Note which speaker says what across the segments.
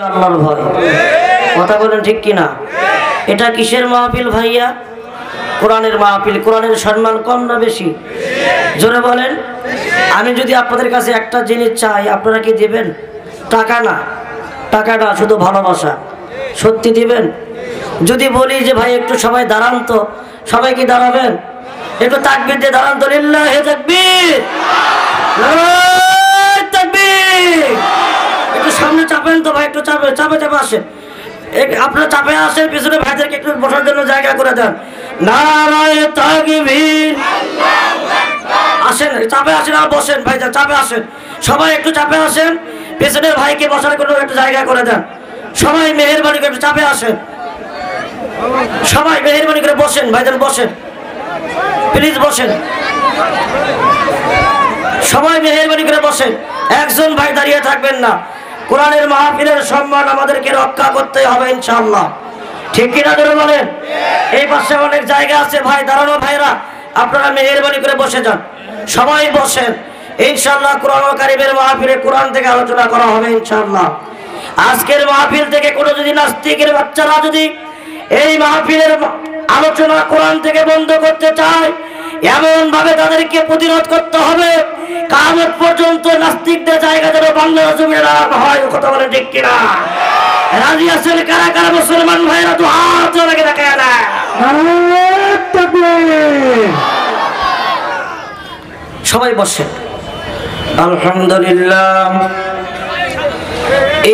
Speaker 1: আল্লাহর ভয়। কথা বলেন ঠিক কিনা? এটা কিসের মাহফিল ভাইয়া? কোরআনের মাহফিল। কোরআনের সম্মান কম না বেশি? জোরে বলেন। আমি যদি আপনাদের কাছে একটা জিনিস চাই, আপনারা কি দিবেন? টাকা না, টাকা না, শুধু ভালোবাসা। সত্যি দিবেন? যদি বলি যে ভাই একটু সবাই দাঁড়ান তো, সবাই কি দাঁড়াবেন? একটু তাকবীর দিয়ে দাঁড়ান তো। লিল্লাহি তাকবীর, নারায়ে তাকবীর। একটু সামনে চাপেন তো ভাই, একটু চাপে চাপে চাপে আসেন। আপনারা চাপে আসেন, পিছনে ভাইদেরকে একটু বসার জন্য জায়গা করে দেন। নারায়ে তাকবীর। আসেন, চাপে আসেন আর বসেন ভাই, চাপে আসেন। সবাই একটু চাপে আসেন, পেছনের ভাইকে বসার জন্য একটু জায়গা করে দেন। সবাই মেহেরবানি করে একটু চাপে আসেন। সবাই মেহেরবানি করে বসেন ভাইজান, বসেন প্লিজ, বসেন। সবাই মেহেরবানি করে বসেন। একজন ভাই দাঁড়িয়ে থাকবেন না। কোরআনের মাহফিলের সম্মান আমাদেরকে রক্ষা করতে হবে ইনশাআল্লাহ। ঠিক কিনা ধরে বলেন? এই পাশে অনেক জায়গা আছে ভাই, দাঁড়ানো ভাইরা, আপনারা মেহেরবানি করে বসে যান। সবাই বসেন। ইনশাআল্লাহ কোরআন কারীমের মাহফিলে কোরআন থেকে আলোচনা করা হবে ইনশাআল্লাহ। আজকের মাহফিল থেকে কোনো যদি নাস্তিকের বাচ্চারা যদি এই মাহফিলের আলোচনা কোরআন থেকে বন্ধ করতে চায়, এমন ভাবে তাদেরকে প্রতিরোধ করতে হবে কিয়ামত পর্যন্ত নাস্তিকদের জায়গা যেন বাংলার জমিনে না হয়। কথা বলেন ঠিক কিনা? রাজি আছেন কারা কারা মুসলমান ভাইরা? তো হাত জোরে দেখায় না। নারায়ে তাকবীর। সবাই বসেন। আলহামদুলিল্লাহ,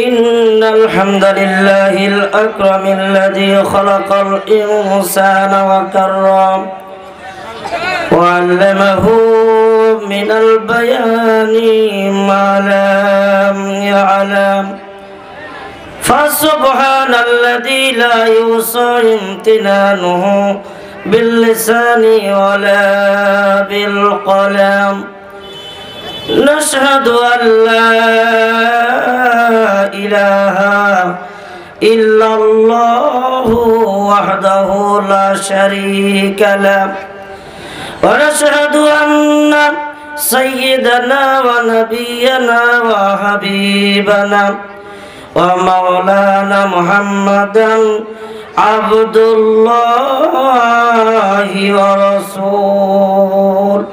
Speaker 1: ইন্নাল হামদুলিল্লাহিল আকরামিল্লাযী খালাকাল ইনসানা ওয়া কাররাম ওয়া আল্লামাহু মিনাল বায়ানি মা লাম ইয়ালাম। ফাসুবহানাল্লাযী লা ইউসা ইমতিনানুহু বিল লিসানি ওয়া লা বিল কলাম। نشهد أن لا إله إلا الله وحده لا شريك له ونشهد أن سيدنا ونبينا وحبيبنا ومولانا محمدا عبد الله ورسوله.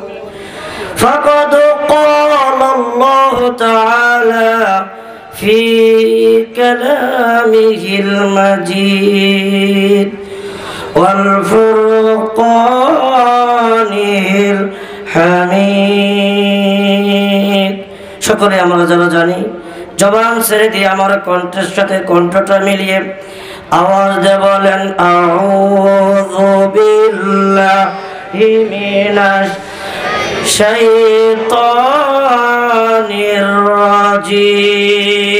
Speaker 1: فقد قال الله تعالى في كلامه المجيد والفرقان الحميد. সকলে আমরা যারা জানি, জবান ছেড়ে দিয়ে আমার কণ্ঠের সাথে কণ্ঠটা মিলিয়ে আওয়াজ দিয়ে বলেন, আউযু বিল্লাহি মিনাশ শাইতানির রাজিম।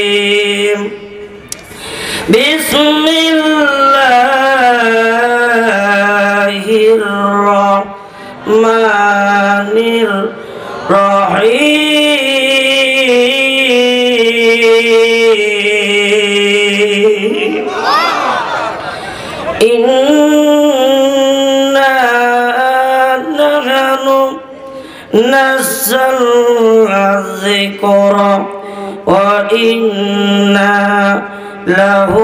Speaker 1: বিসমিল্লাহির রহমানির রহিম। ইন্না নাহনু নাযালনা যিকরা ওয়া ইন্না লাহু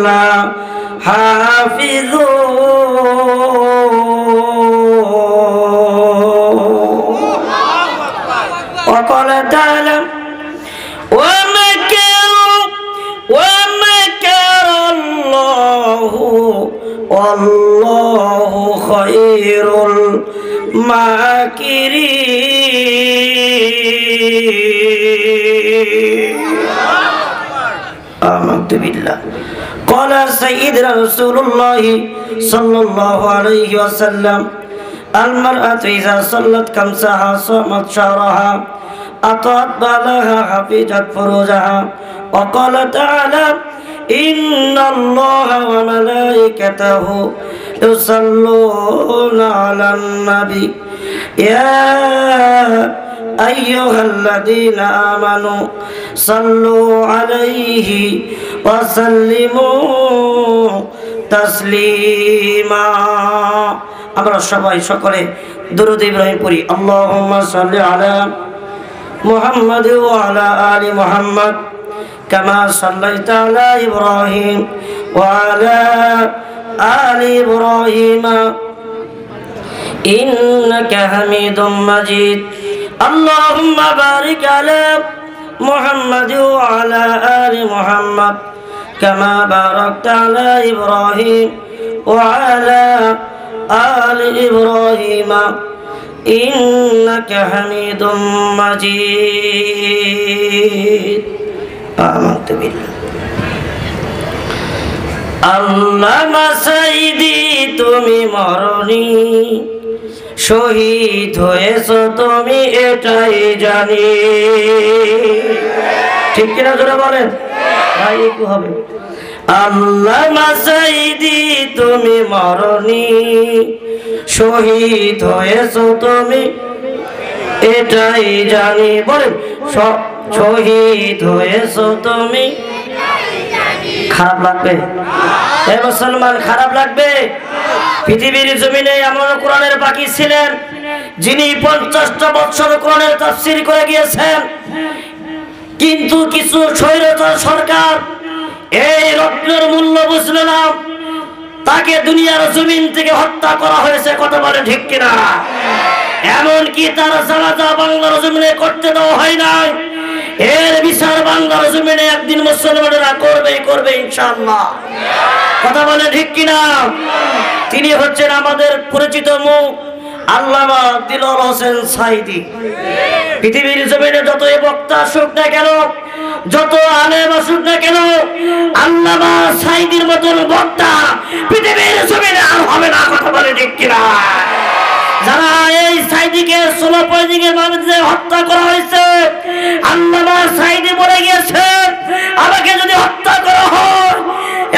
Speaker 1: লাহাফিযুন। ওয়া ক্বালা তাআলা ওয়া মাকারাল্লাহু ওয়াল্লাহু খায়রুল মাকিরিন। آمنت بالله. قال سيدنا رسول الله صلى الله عليه وسلم: المرأة إذا صلت خمسها صامت شهرها أطاعت بالها حفظت فروجها. وقال تعالى: إن الله وملائكته يصلون على النبي يا أيها الذين آمنوا صلوا عليه وسلموا تسليما. আমরা সবাই সকলে দুরূদ ইব্রাহিম পড়ি। আল্লাহুম্মা সাল্লি আলা মুহাম্মাদ ওয়া আলা আলি মুহাম্মাদ كما صليت على إبراهيم وعلى آل إبراهيم إنك حميد مجيد اللهم بارك على محمد وعلى آل محمد كما باركت على إبراهيم وعلى آل إبراهيم إنك حميد مجيد آمنت بالله আল্লামা সাঈদী তুমি মরনি শহীদ হয়েছো তুমি এটাই জানি ঠিক কিনা জোরে বলেন ভাই একটু হবে আল্লামা সাঈদী তুমি মরনি শহীদ হয়েছো তুমি এটাই জানি বলেন শহীদ হয়েছো তুমি খারাপ লাগবে এ মুসলমান খারাপ লাগবে পৃথিবীর জমিনে এমন কোরআনের বাকি ছিলেন যিনি 50টা বছর কোরআনের তাফসীর করে গিয়েছেন কিন্তু কিছু স্বৈরাচার সরকার এই রত্নের মূল্য বুঝল না তাকে দুনিয়ার জমিন থেকে হত্যা করা হয়েছে কথা বলে ঠিক কিনা এমন কি তার জানাজা বাংলার জমিনে করতে দেওয়া হয় নাই এর বিচার বাংলার জমিনে একদিন মুসলমানেরা করবে ইনশাআল্লাহ কথা বলে ঠিক কিনা তিনি হচ্ছেন আমাদের পরিচিত মুখ আল্লামা দিলওয়ার হোসেন সাঈদী পৃথিবীর জমিনে যত বক্তা আসুক না কেন যত আলেম আসুক না কেন আল্লামা সাঈদীর মতন বক্তা পৃথিবীর জমিনে আর হবে না কথা বলে ঠিক কিনা যারা এই সাঈদীকে 16 পয়দিকে মানুষে হত্যা করা হয়েছে আল্লামা সাঈদী বলে গিয়েছে আমাকে যদি হত্যা করা হয়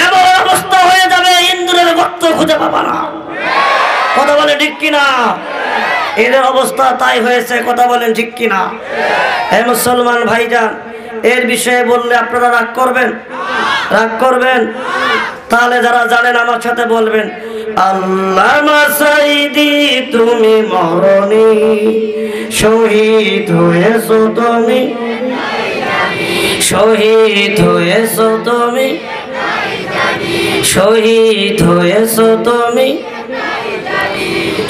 Speaker 1: এমন অবস্থা হয়ে যাবে ইন্দ্রের গর্ত খুঁজে পাবা না কথা বলে ঠিক কিনা এদের অবস্থা তাই হয়েছে কথা বলেন ঠিক কিনা হে মুসলমান ভাইজান এর বিষয়ে বললে আপনারা রাগ করবেন তাহলে যারা জানেন আমার সাথে বলবেন আল্লামা সাঈদী তুমি মরনি শহীদ হয়েছো তুমি শহীদ হয়েছো তুমি শহীদ হয়েছো তুমি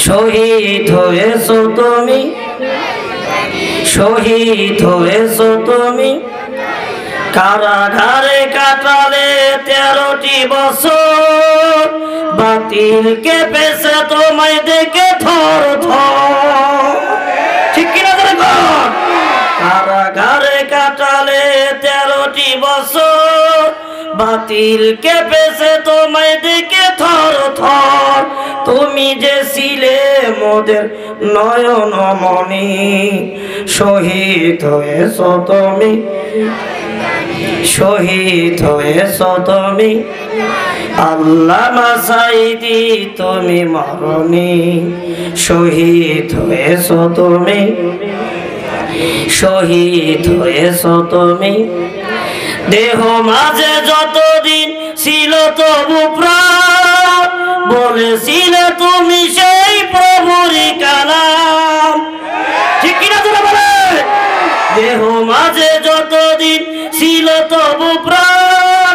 Speaker 1: শহীদ হয়েছো তুমি শহীদ হয়েছো তুমি কারাগারে কাটালে 13টি বছর বাতিল কেঁপেছে তোমায় দেখে থর থর ঠিক কিনা দেখুন কারাগারে কাটালে 13টি বছর বাতিল কেঁপেছে তোমায় দেখে থর থর তুমি যে ছিলে মোদের নয়ন মনি শহীদ হয়েছো তুমি শহীদ হয়েছো তুমি আল্লামা সাঈদী তুমি মরনি শহীদ হয়েছো তুমি শহীদ হয়েছো তুমি দেহ মাঝে যতদিন ছিল তবু প্রাণ বলেছিলে তুমি সেই প্রভুরই কালাম ঠিক কিনা তোরা বলে দেহ মাঝে যতদিন ছিল তবু প্রাণ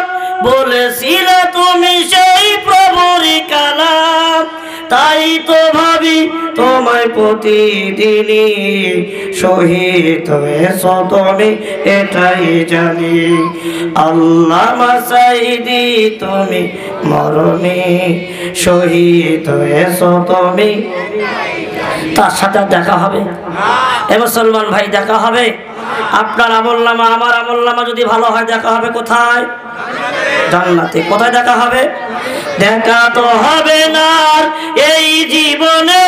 Speaker 1: বলেছিলে তুমি সেই প্রভুরই কালাম তাই তো ভাবি তোমায় প্রতিদিনই শহীদ হয়েছো তুমি এটাই জানি আল্লামা সাঈদী তুমি মরনি শহীদ হয়েছো তুমি তার সাথে দেখা হবে এ মুসলমান ভাই দেখা হবে আপনার আমলনামা আমার আমলনামা যদি ভালো হয় দেখা হবে কোথায় জান্নাতে কোথায় দেখা হবে দেখা তো হবে না এই জীবনে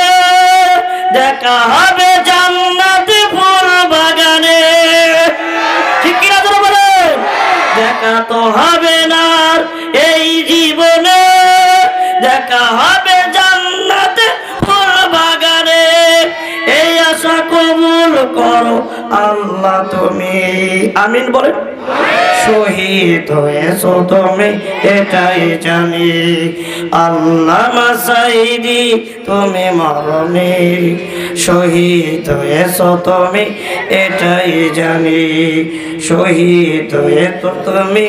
Speaker 1: দেখা হবে জান্নাতে ফুল বাগানে ঠিক কি না বলে দেখা তো হবে না এই জীবনে দেখা হবে জান্নাতে ফুল বাগানে এই আশা কবুল করো আল্লাহ তুমি আমিন বলেন শহীদ হয়েছো তুমি এটাই জানি। আল্লামা সাঈদী তুমি মরনি, শহীদ হয়েছো তুমি এটাই জানি, শহীদ হয়েছো তুমি।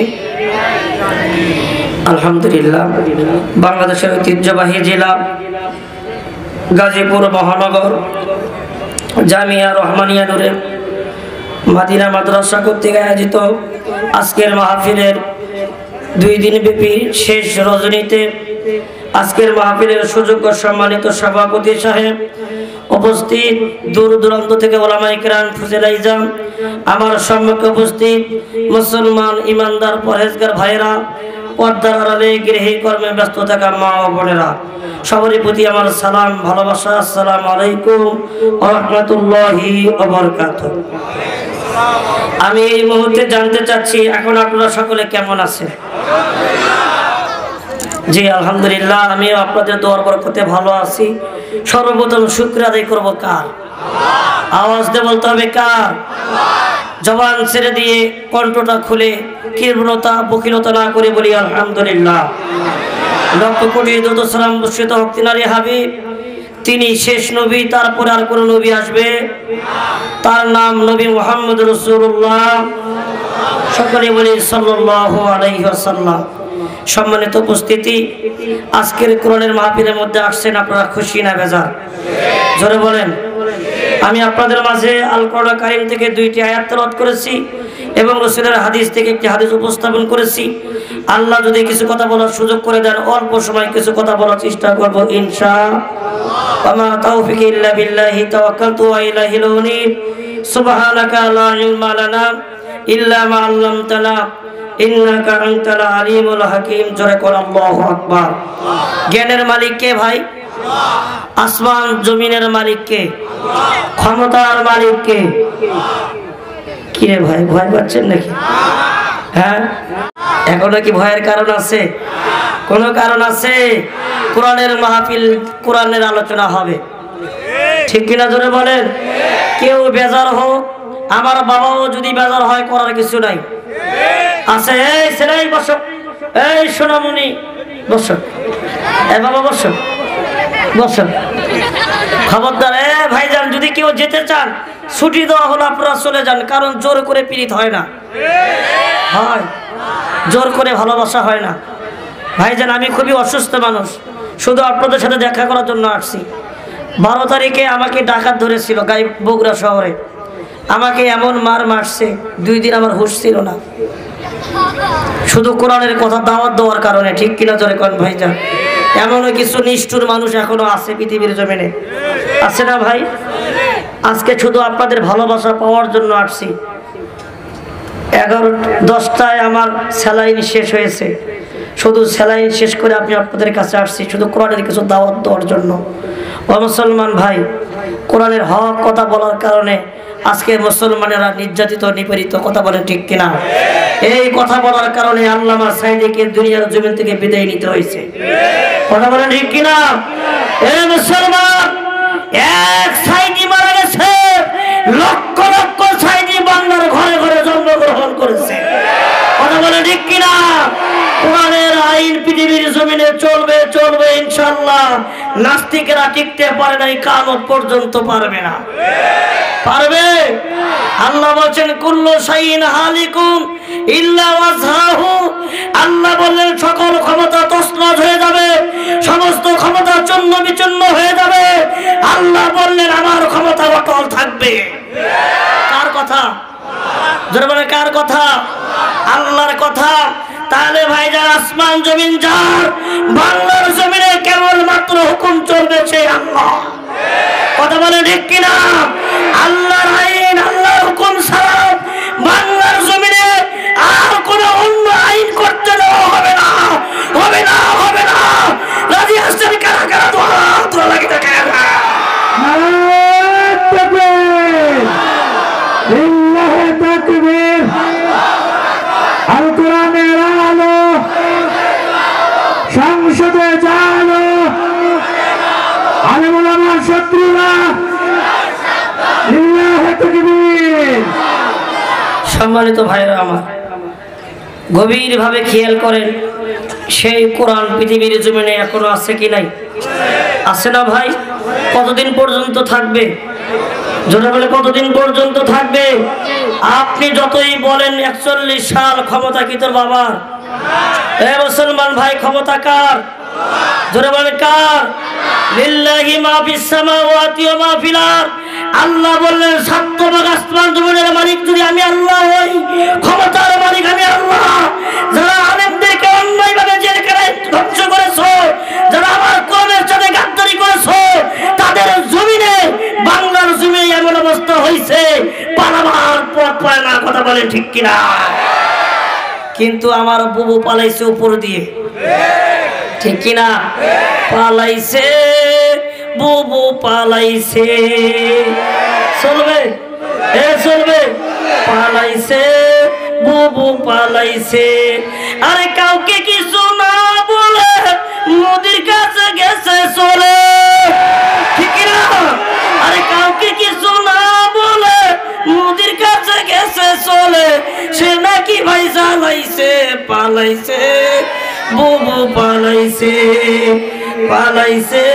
Speaker 1: আলহামদুলিল্লাহ, বাংলাদেশের ঐতিহ্যবাহী জেলা গাজীপুর মহানগর জামিয়া রহমানিয়া নূরে মাদিনা মাদ্রাসা কর্তৃক আয়োজিত আজকের মাহফিলের 2 দিন ব্যাপী শেষ রজনীতে আজকের মাহফিলের সুযোগ্য সম্মানিত সভাপতি সাহেব, উপস্থিত দূর দূরান্ত থেকে ওলামায়ে কেরাম, ফুজেলা ইজাম, আমার সম্মুখে উপস্থিত মুসলমান ইমানদার পরহেজগার ভাইয়েরা, পর্দার আড়ালে গৃহী কর্মে ব্যস্ত থাকা মা ও বোনেরা, সবারই প্রতি আমার সালাম, ভালোবাসা। আসসালামু আলাইকুম ওয়া রাহমাতুল্লাহি ওয়া বারাকাতুহু। আমি এই মুহূর্তে জানতে চাচ্ছি এখন আপনারা সকলে কেমন আছেন? জি আলহামদুলিল্লাহ, আমিও আপনাদের দোয়ার বরকতে ভালো আছি। সর্বপ্রথম শুকর আদায় করব কার? আওয়াজ দিয়ে বলতে হবে কার? জবান ছেড়ে দিয়ে কণ্ঠটা খুলে কৃপণতা বকিলতা না করে বলি আলহামদুলিল্লাহ। লক্ষ কোটি দরুদ সালাম বর্ষিত হোক তিনারি হাবিব, তিনি শেষ নবী, তারপরে আর কোন নবী আসবে? তার নাম নবী মুহাম্মদ রাসূলুল্লাহ। সকলে বলি সাল্লাল্লাহু আলাইহি ওয়াসাল্লাম। সম্মানিত উপস্থিতি, আজকের কোরআনের মাহফিলের মধ্যে আসছেন, আপনারা খুশি না বেজার? জোরে বলেন। আমি আপনাদের মাঝে আল কোরআন কারীম থেকে 2টি আয়াত তেলাওয়াত করেছি এবং রাসূলের হাদিস থেকে একটি হাদিস উপস্থাপন করেছি। আল্লাহ যদি কিছু কথা বলার সুযোগ করে দেন, অল্প সময় কিছু কথা বলার চেষ্টা করব ইনশাআল্লাহ। ওয়া মা তাওফীকি ইল্লা বিল্লাহি তাওয়াক্কালতু ওয়া ইলাইহিল উনীব। সুবহানাকা লা ইলমা লানা ইল্লা মা আল্লামতানা ইন্নাকা আনতাল আলিমুল হাকীম। জোরে কর আল্লাহু আকবার। জ্ঞানের মালিক কে ভাই? আসমান জমিনের মালিক কে? ক্ষমতার মালিক কে? কি রে ভাই, ভয় পাচ্ছেন নাকি? হ্যাঁ, এখনো কি ভয়ের কারণ আছে? কোনো কারণ আছে? কোরআনের মাহফিল, কোরআনের আলোচনা হবে, ঠিক কিনা? জোরে বলেন। কেউ বেজার হোক, আমার বাবাও যদি বেজার হয়, করার কিছু নাই। আছে এই ছেলে বসো, এই সোনামণি বসো, এ বাবা বসো বসো। খবরদার এ ভাইজান, যদি কেউ যেতে চান ছুটি দেওয়া হলো, আপনারা চলে যান, কারণ জোর করে পীড়িত হয় না, হয় জোর করে ভালোবাসা হয় না। ভাইজান, আমি খুবই অসুস্থ মানুষ, শুধু আপনাদের সাথে দেখা করার জন্য আসছি। 12 তারিখে আমাকে ডাকাত ধরেছিল বগুড়া শহরে, আমাকে এমন মারছে 2 দিন আমার হুঁশ ছিল না, শুধু কোরআনের কথা দাওয়াত দেওয়ার কারণে, ঠিক কিনা জোরে কোন ভাইজান? এমনও কিছু নিষ্ঠুর মানুষ এখনো আছে পৃথিবীর জমিনে, আছে না ভাই? আজকে শুধু আপনাদের ভালোবাসা পাওয়ার জন্য আসছি। 11-10টায় আমার স্যালাইন শেষ হয়েছে, শুধু স্যালাইন শেষ করে আমি আপনাদের কাছে আসছি শুধু কোরআনের কিছু দাওয়াত দেওয়ার জন্য। ও মুসলমান ভাই, কোরআনের হক কথা বলার কারণে আজকে মুসলমানেরা নির্যাতিত, নিপীড়িত, কথা বলেন ঠিক কিনা? এই কথা বলার কারণে আল্লামা সাঈদীকে দুনিয়ার জমিন থেকে বিদায় নিতে হয়েছে, কথা বলেন ঠিক কিনা? এ মুসলমান, এক সাঈদী মারা গেছে, লক্ষ লক্ষ সাঈদী বাংলার ঘরে ঘরে জন্মগ্রহণ করেছে, কথা বলেন ঠিক কিনা? কোরআনের আইন পৃথিবীর জমিনে চলবে, চলবে ইনশাআল্লাহ। নাস্তিকেরা টিকতে পারে নাই, কিয়ামত পর্যন্ত পারবে না। পারবে? আল্লাহ বলেন কুল্লু শাইইন হালিকুন ইল্লা ওয়াজহাহু। আল্লাহ বললেন সকল ক্ষমতা তছনছ হয়ে যাবে, সমস্ত ক্ষমতা চূর্ণ বিচূর্ণ হয়ে যাবে। আল্লাহ বললেন আমার ক্ষমতা অটল থাকবে। কার কথা? যারা বলে কার কথা? আল্লাহর কথা। তাহলে ভাইজান, আসমান জমিন যার, বাংলার জমিনে কেবলমাত্র হুকুম চলবে সেই আল্লাহ, কথা বলে ঠিক কিনা? আল্লাহর আইন, আল্লাহর হুকুম ছাড়া বাংলার জমিনে আর কোনো অন্য আইন করতে দেওয়া হবে না, হবে না, হবে না। রাজি আসছেন কারা কারা? দোয়া লাগি থাকে।
Speaker 2: আল কোরআনের আলো সংসদে জানো, আলেম ওলামার শত্রুরা লিল্লাহি তাকবীর।
Speaker 1: সম্মানিত ভাইরা আমার, গভীরভাবে খেয়াল করেন, সেই কোরআন পৃথিবীর জমিনে এখনো আছে কি নাই? আছে না ভাই? কতদিন পর্যন্ত থাকবে? জোরে বলে কতদিন পর্যন্ত থাকবে? আপনি যতই বলেন 41 সাল ক্ষমতা কি তোর বাবার? এ মুসলমান ভাই, ক্ষমতা কার? জোরে বলে কার? লিল্লাহি মা ফিস সামাওয়াতি ওয়া মা ফিল আরদ। আল্লাহ বললেন, সত্যবাগ আসমান জমিনের মালিক যদি আমি আল্লাহ হই, ক্ষমতার মালিক আমি আল্লাহ। যারা আলেমদেরকে অন্যায়ভাবে জেলখানায় ধ্বংস করেছো, যারা আমার কওমের সাথে গাদ্দারি করেছো, তাদের জমিনে, বাংলার জমিনে এমন অবস্থা হয়েছে পালাবার পথ পায় না। কথা বলেন ঠিক কিনা? কিন্তু আমার বুবু পালাইছে উপর দিয়ে, ঠিক কিনা? পালাইছে বুবু, পালাইছে। চলবে? এ চলবে? পালাইছে বুবু, পালাইছে। আরে কাউকে কিছু না বলে মোদির কাছে গেছে চলে, ঠিক কিনা? আরে কাউকে কিছু না বলে মোদির কাছে গেছে চলে। সে নাকি ভাই জ্বালাইছে, পালাইছে বুবু, পালাইছে, পালাইছে।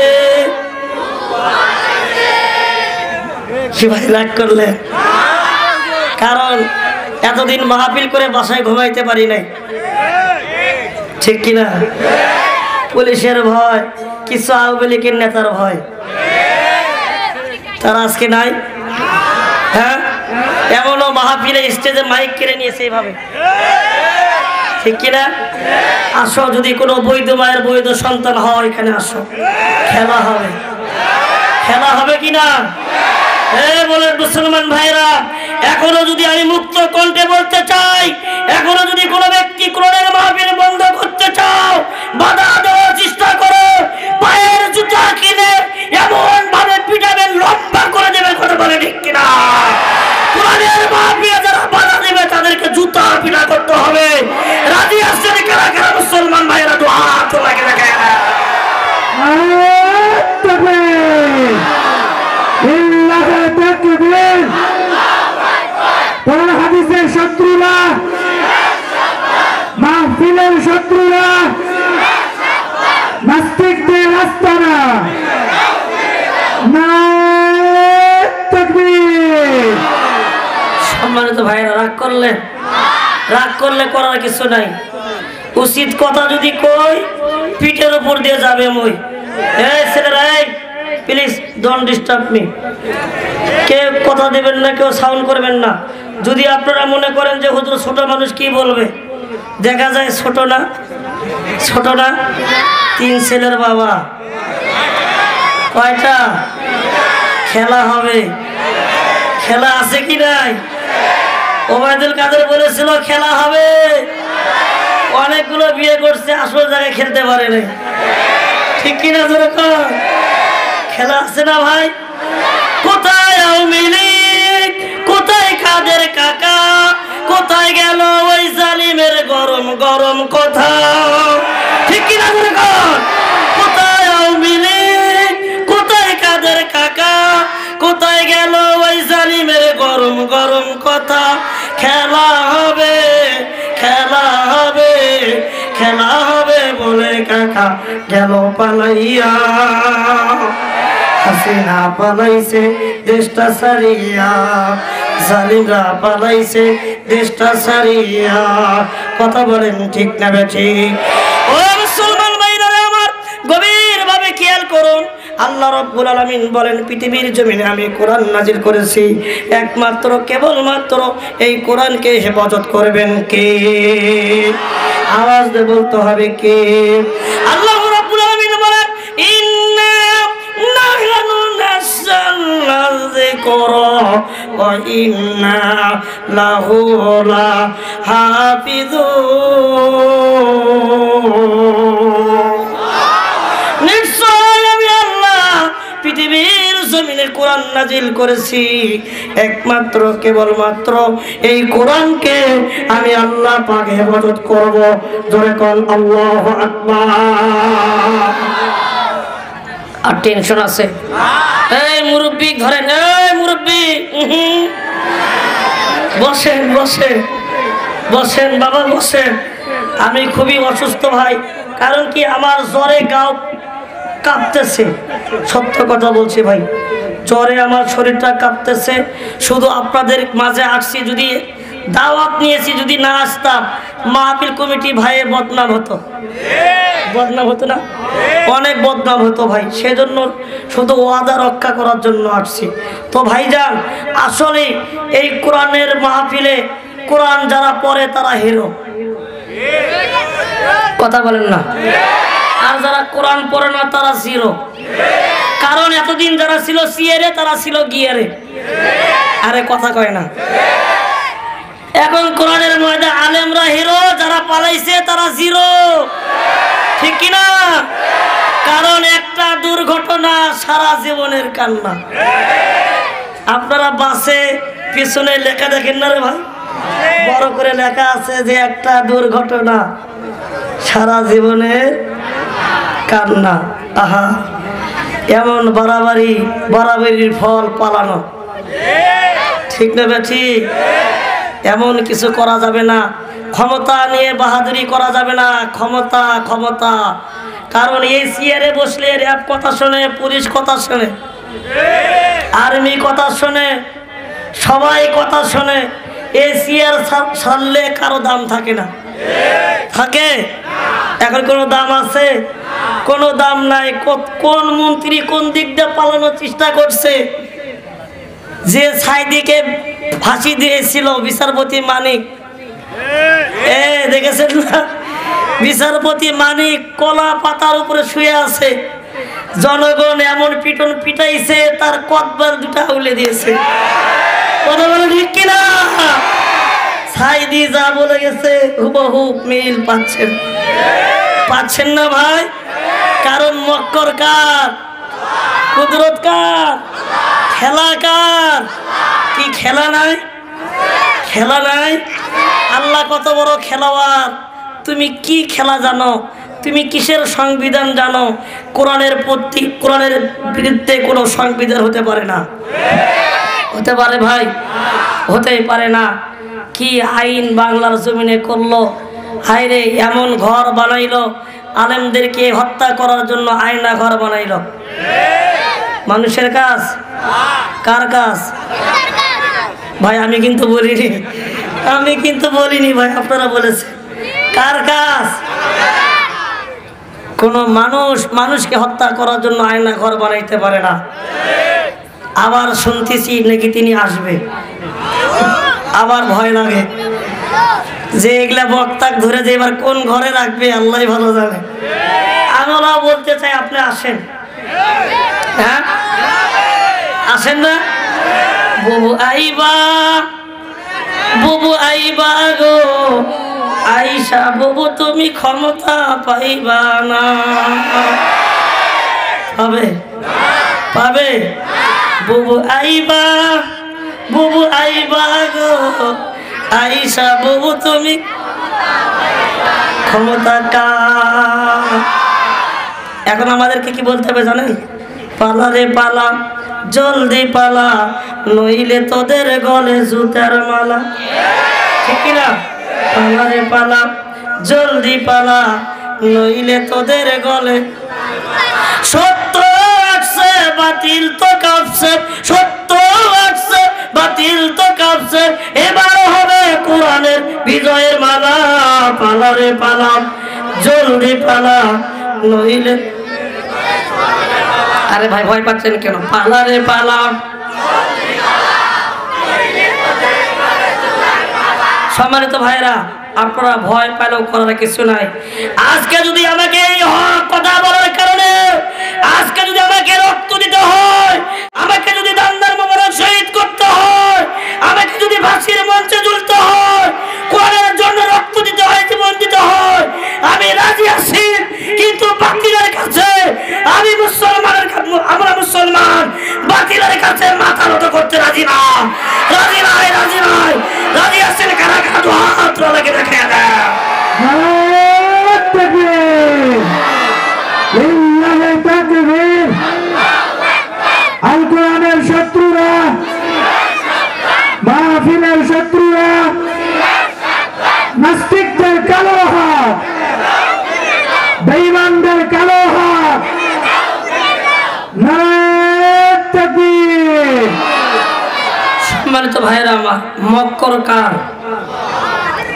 Speaker 1: কি ভাই রাগ করলে? কারণ এতদিন মাহফিল করে বাসায় ঘুমাইতে পারি নাই, ঠিক কিনা? পুলিশের ভয়, কিছু আওয়ামী লীগের নেতার ভয়, তারা আজকে নাই। হ্যাঁ, এমনও মাহফিলে স্টেজে মাইক কেড়ে নিয়েছে এইভাবে, ঠিক কিনা? আসো, যদি কোনো বৈধ মায়ের বৈধ সন্তান হয় এখানে আসো, খেলা হবে। খেলা হবে কিনা? বলেন মুসলমান ভাইরা, এখনো যদি আমি মুক্ত কণ্ঠে বলতে চাই, এখনো যদি কোনো ব্যক্তি কোরআনের মাহফিল বন্ধ করতে চাও, বাধা দেওয়ার চেষ্টা করো, পায়ের জুতা কিনে এমন ভাবে পিটাবেন, লম্বা করে দেবে। কথা বলে ঠিক কিনা? কোরআনের মাহফিলে যারা বাধা দেবে তাদেরকে জুতা পিটা করতে হবে। রাজি আসছেন কারা কারা মুসলমান ভাইরা? তো হাত লাগে দেখে
Speaker 2: হাদিসের শত্রুরা, মাহফিলের শত্রুরা, নাস্তিকদের আস্তানা।
Speaker 1: সম্মানিত ভাইরা, রাগ করলে, রাগ করলে করার কিছু নাই। উচিত কথা যদি কই, পিঠের উপর দিয়ে যাবে মই। এই ছেলেরা, প্লিজ ডোন্ট ডিস্টার্ব মি। কেউ কথা দেবেন না, কেউ সাউন্ড করবেন না। যদি আপনারা মনে করেন যে হুজুর ছোট মানুষ কি বলবে, দেখা যায় ছোট না, ছোট না। 3 ছেলের বাবা, কয়টা? খেলা হবে। খেলা আছে কি নাই? ওবায়দুল কাদের বলেছিল খেলা হবে। অনেকগুলো বিয়ে করছে, আসল জায়গায় খেলতে পারে না, ঠিক কিনা? যেরকম খেলা আছে না ভাই? কোথায় আওয়ামী লীগ, কোথায় কাদের কাকা, কোথায় গেল ওই জালিমের গরম গরম কথা, ঠিক কিনা? যেরকম কোথায় আওয়ামী লীগ, কোথায় কাদের কাকা, কোথায় গেল ওই জালিমের গরম গরম কথা। খেলা হবে, খেলা হবে, খেলা হবে বলে কাকা গেল পালাইয়া। হাসিনা পালাইছে দেশটা সারিয়া, জালিমরা পালাইছে দেশটা সারিয়া। কথা বলেন ঠিক না বেঠিক? ও মুসলমান ভাইরা আমার, গভীর ভাবে খেয়াল করুন। আল্লাহ রাব্বুল আলামিন বলেন, পৃথিবীর জমিনে আমি কোরআন নাজিল করেছি, একমাত্র কেবলমাত্র এই কোরআনকে হেফাজত করবেন কে? আওয়াজ দিয়ে বলতে হবে কে? আল্লাহ রাব্বুল আলামিন বলেন, ইন্না নাহনু নাযালনা যিকরা ওয়া ইন্না লাহু লাহাফিজুন। নিশ্চয় আমি আল্লাহ পৃথিবীর জমিনে কোরআন নাজিল করেছি, একমাত্র কেবলমাত্র এই কোরআনকে আমি আল্লাহ পাক হেফাজত করব। জোরে কোন আল্লাহু আকবার। আর টেনশন আছে? এই মুরব্বি ধরেন, এই মুরব্বি বসেন, বসেন। বসেন বাবা বসেন। আমি খুবই অসুস্থ ভাই, কারণ কি আমার জ্বরে গাও কাঁপতেছে, সত্য কথা বলছি ভাই, জ্বরে আমার শরীরটা কাঁপতেছে। শুধু আপনাদের মাঝে আসছি, যদি দাওয়াত নিয়েছি, যদি না আসতাম মাহফিল কমিটি ভাইয়ের বদনাম হতো, বদনাম হতো না, অনেক বদনাম হতো ভাই। সেজন্য শুধু ওয়াদা রক্ষা করার জন্য আসছি। তো ভাইজান, আসলে এই কোরআনের মাহফিলে কোরআন যারা পড়ে তারা হিরো, কথা বলেন না, আর যারা কোরআন পড়ে না তারা জিরো। কারণ এতদিন যারা ছিল সিয়ারে তারা ছিল গিয়ারে, আরে কথা কয় না। এখন কোরআনের ময়দা আলেমরা হিরো, যারা পালাইছে তারা জিরো, ঠিক কিনা? কারণ একটা দুর্ঘটনা সারা জীবনের কান্না। আপনারা বাসে পিছনে লেখা দেখেন না রে ভাই, বড় করে লেখা আছে যে একটা দুর্ঘটনা সারা জীবনের কান্না। আহা, এমন বাড়াবাড়ির ফল পালানো, ঠিক না বেঠি? এমন কিছু করা যাবে না, ক্ষমতা নিয়ে বাহাদুরি করা যাবে না। ক্ষমতা ক্ষমতা, কারণ এই চেয়ারে বসলে র্যাব কথা শোনে, পুলিশ কথা শোনে, আর্মি কথা শোনে, সবাই কথা শোনে। এই চেয়ার ছাড়লে কারো দাম থাকে না, থাকে? এখন কোনো দাম আছে? কোনো দাম নাই। কোন মন্ত্রী কোন দিক দিয়ে পালানোর চেষ্টা করছে? যে সাইদিকে ফাঁসি দিয়েছিল বিচারপতি মানিক, দেখেছেন না? বিচারপতি মানিক কলা পাতার উপরে শুয়ে আছে, জনগণ এমন পিটন পিটাইছে তার কতবার দুটা উলে দিয়েছে, কথা বলে ঠিক কিনা? সাইদি যা বলে গেছে হুবহু মিল পাচ্ছেন না ভাই? কারণ মক্কর কার, কুদরত কার, খেলা কার? কি খেলা নাই? খেলা নাই? আল্লাহ কত বড় খেলোয়াড়। তুমি কি খেলা জানো? তুমি কিসের সংবিধান জানো? কোরআনের বিরুদ্ধে কোনো সংবিধান হতে পারে না, হতে পারে ভাই? হতেই পারে না। কি আইন বাংলার জমিনে করলো, হায়রে এমন ঘর বানাইলো, আলেমদেরকে হত্যা করার জন্য আয়না ঘর বানাইলো। মানুষের কাজ? কার কাজ ভাই? আমি কিন্তু বলিনি ভাই, আপনারা বলেছেন। কার কাজ? কোন মানুষকে হত্যা করার জন্য আয়না ঘর বানাইতে পারে না। আবার শুনতেছি নাকি তিনি আসবে, আবার ভয় লাগে যে এগুলা বক্তাক ধরে যে এবার কোন ঘরে রাখবে আল্লাহ ভালো জানে। আমরা বলতে চাই আপনি আসেন, হ্যাঁ আসেন না? বুবু আইবা গো আইসা, বুবু তুমি ক্ষমতা পাইবা না। পাবে? বুবু আইবা গো আইসা, বুবু তুমি ক্ষমতা কা। এখন আমাদেরকে কি বলতে হবে জানেন? পালা রে পালা, জলদি পালা, নইলে তোদের গলে জুতার মালা, ঠিক না? পালা রে পালা, জলদি পালা, নইলে তোদের গলে। সত্য আসছে বাতিল তো কাঁপছে, সত্য আসছে বাতিল তো কাঁপছে, এবার হবে কোরআনের বিজয়ের মালা। পালা রে পালা, জলদি পালা, নইলে। আরে ভাই ভয় পাচ্ছেন কেন? পালা রে পালা। সম্মানিত ভাইরা, আপনারা ভয় পেলেও করার কিছু নাই। আজকে যদি আমাকে এই হক কথা বলার কারণে, আজকে যদি আমাকে রক্ত দিতে হয়, আমাকে যদি দান্দার মোবারক শহীদ করতে হয়, আমাকে যদি ফাঁসির মঞ্চে ঝুলতে হয়, কোরআনের জন্য রক্ত দিতে হয়, জীবন দিতে হয়, আমি রাজি আছি। কিন্তু বাতিলের কাছে আমি আমরা মুসলমান, বাতিলের কাছে মাথা নত করতে রাজি না, রাজি নাই, রাজি নাই। রাজি আছেন কারা কারা? তো হাত লাগে দেখে দেয়।
Speaker 2: আল কোরআনের শত্রুরা, মাহফিলের শত্রুরা,
Speaker 1: ভাইরা আমার, মক্কর কার,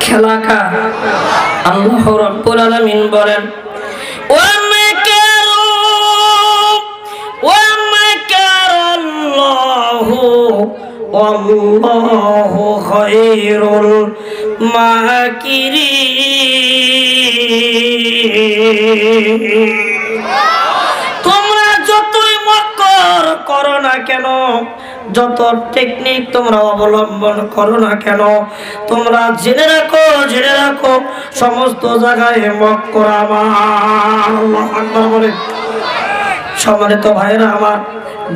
Speaker 1: খেলা কার? আল্লাহ রাব্বুল আলামিন বলেন ওয়া মাকারাল্লাহু ওয়াল্লাহু খায়রুল মাকিরিন। তোমরা যতই মক্কর করো না কেন, যত টেকনিক তোমরা অবলম্বন করো না কেন, তোমরা জেনে রাখো সমস্ত জায়গায় মক্কর আমার। আল্লাহু আকবার বলেন। সম্মানিত ভাইরা আমার,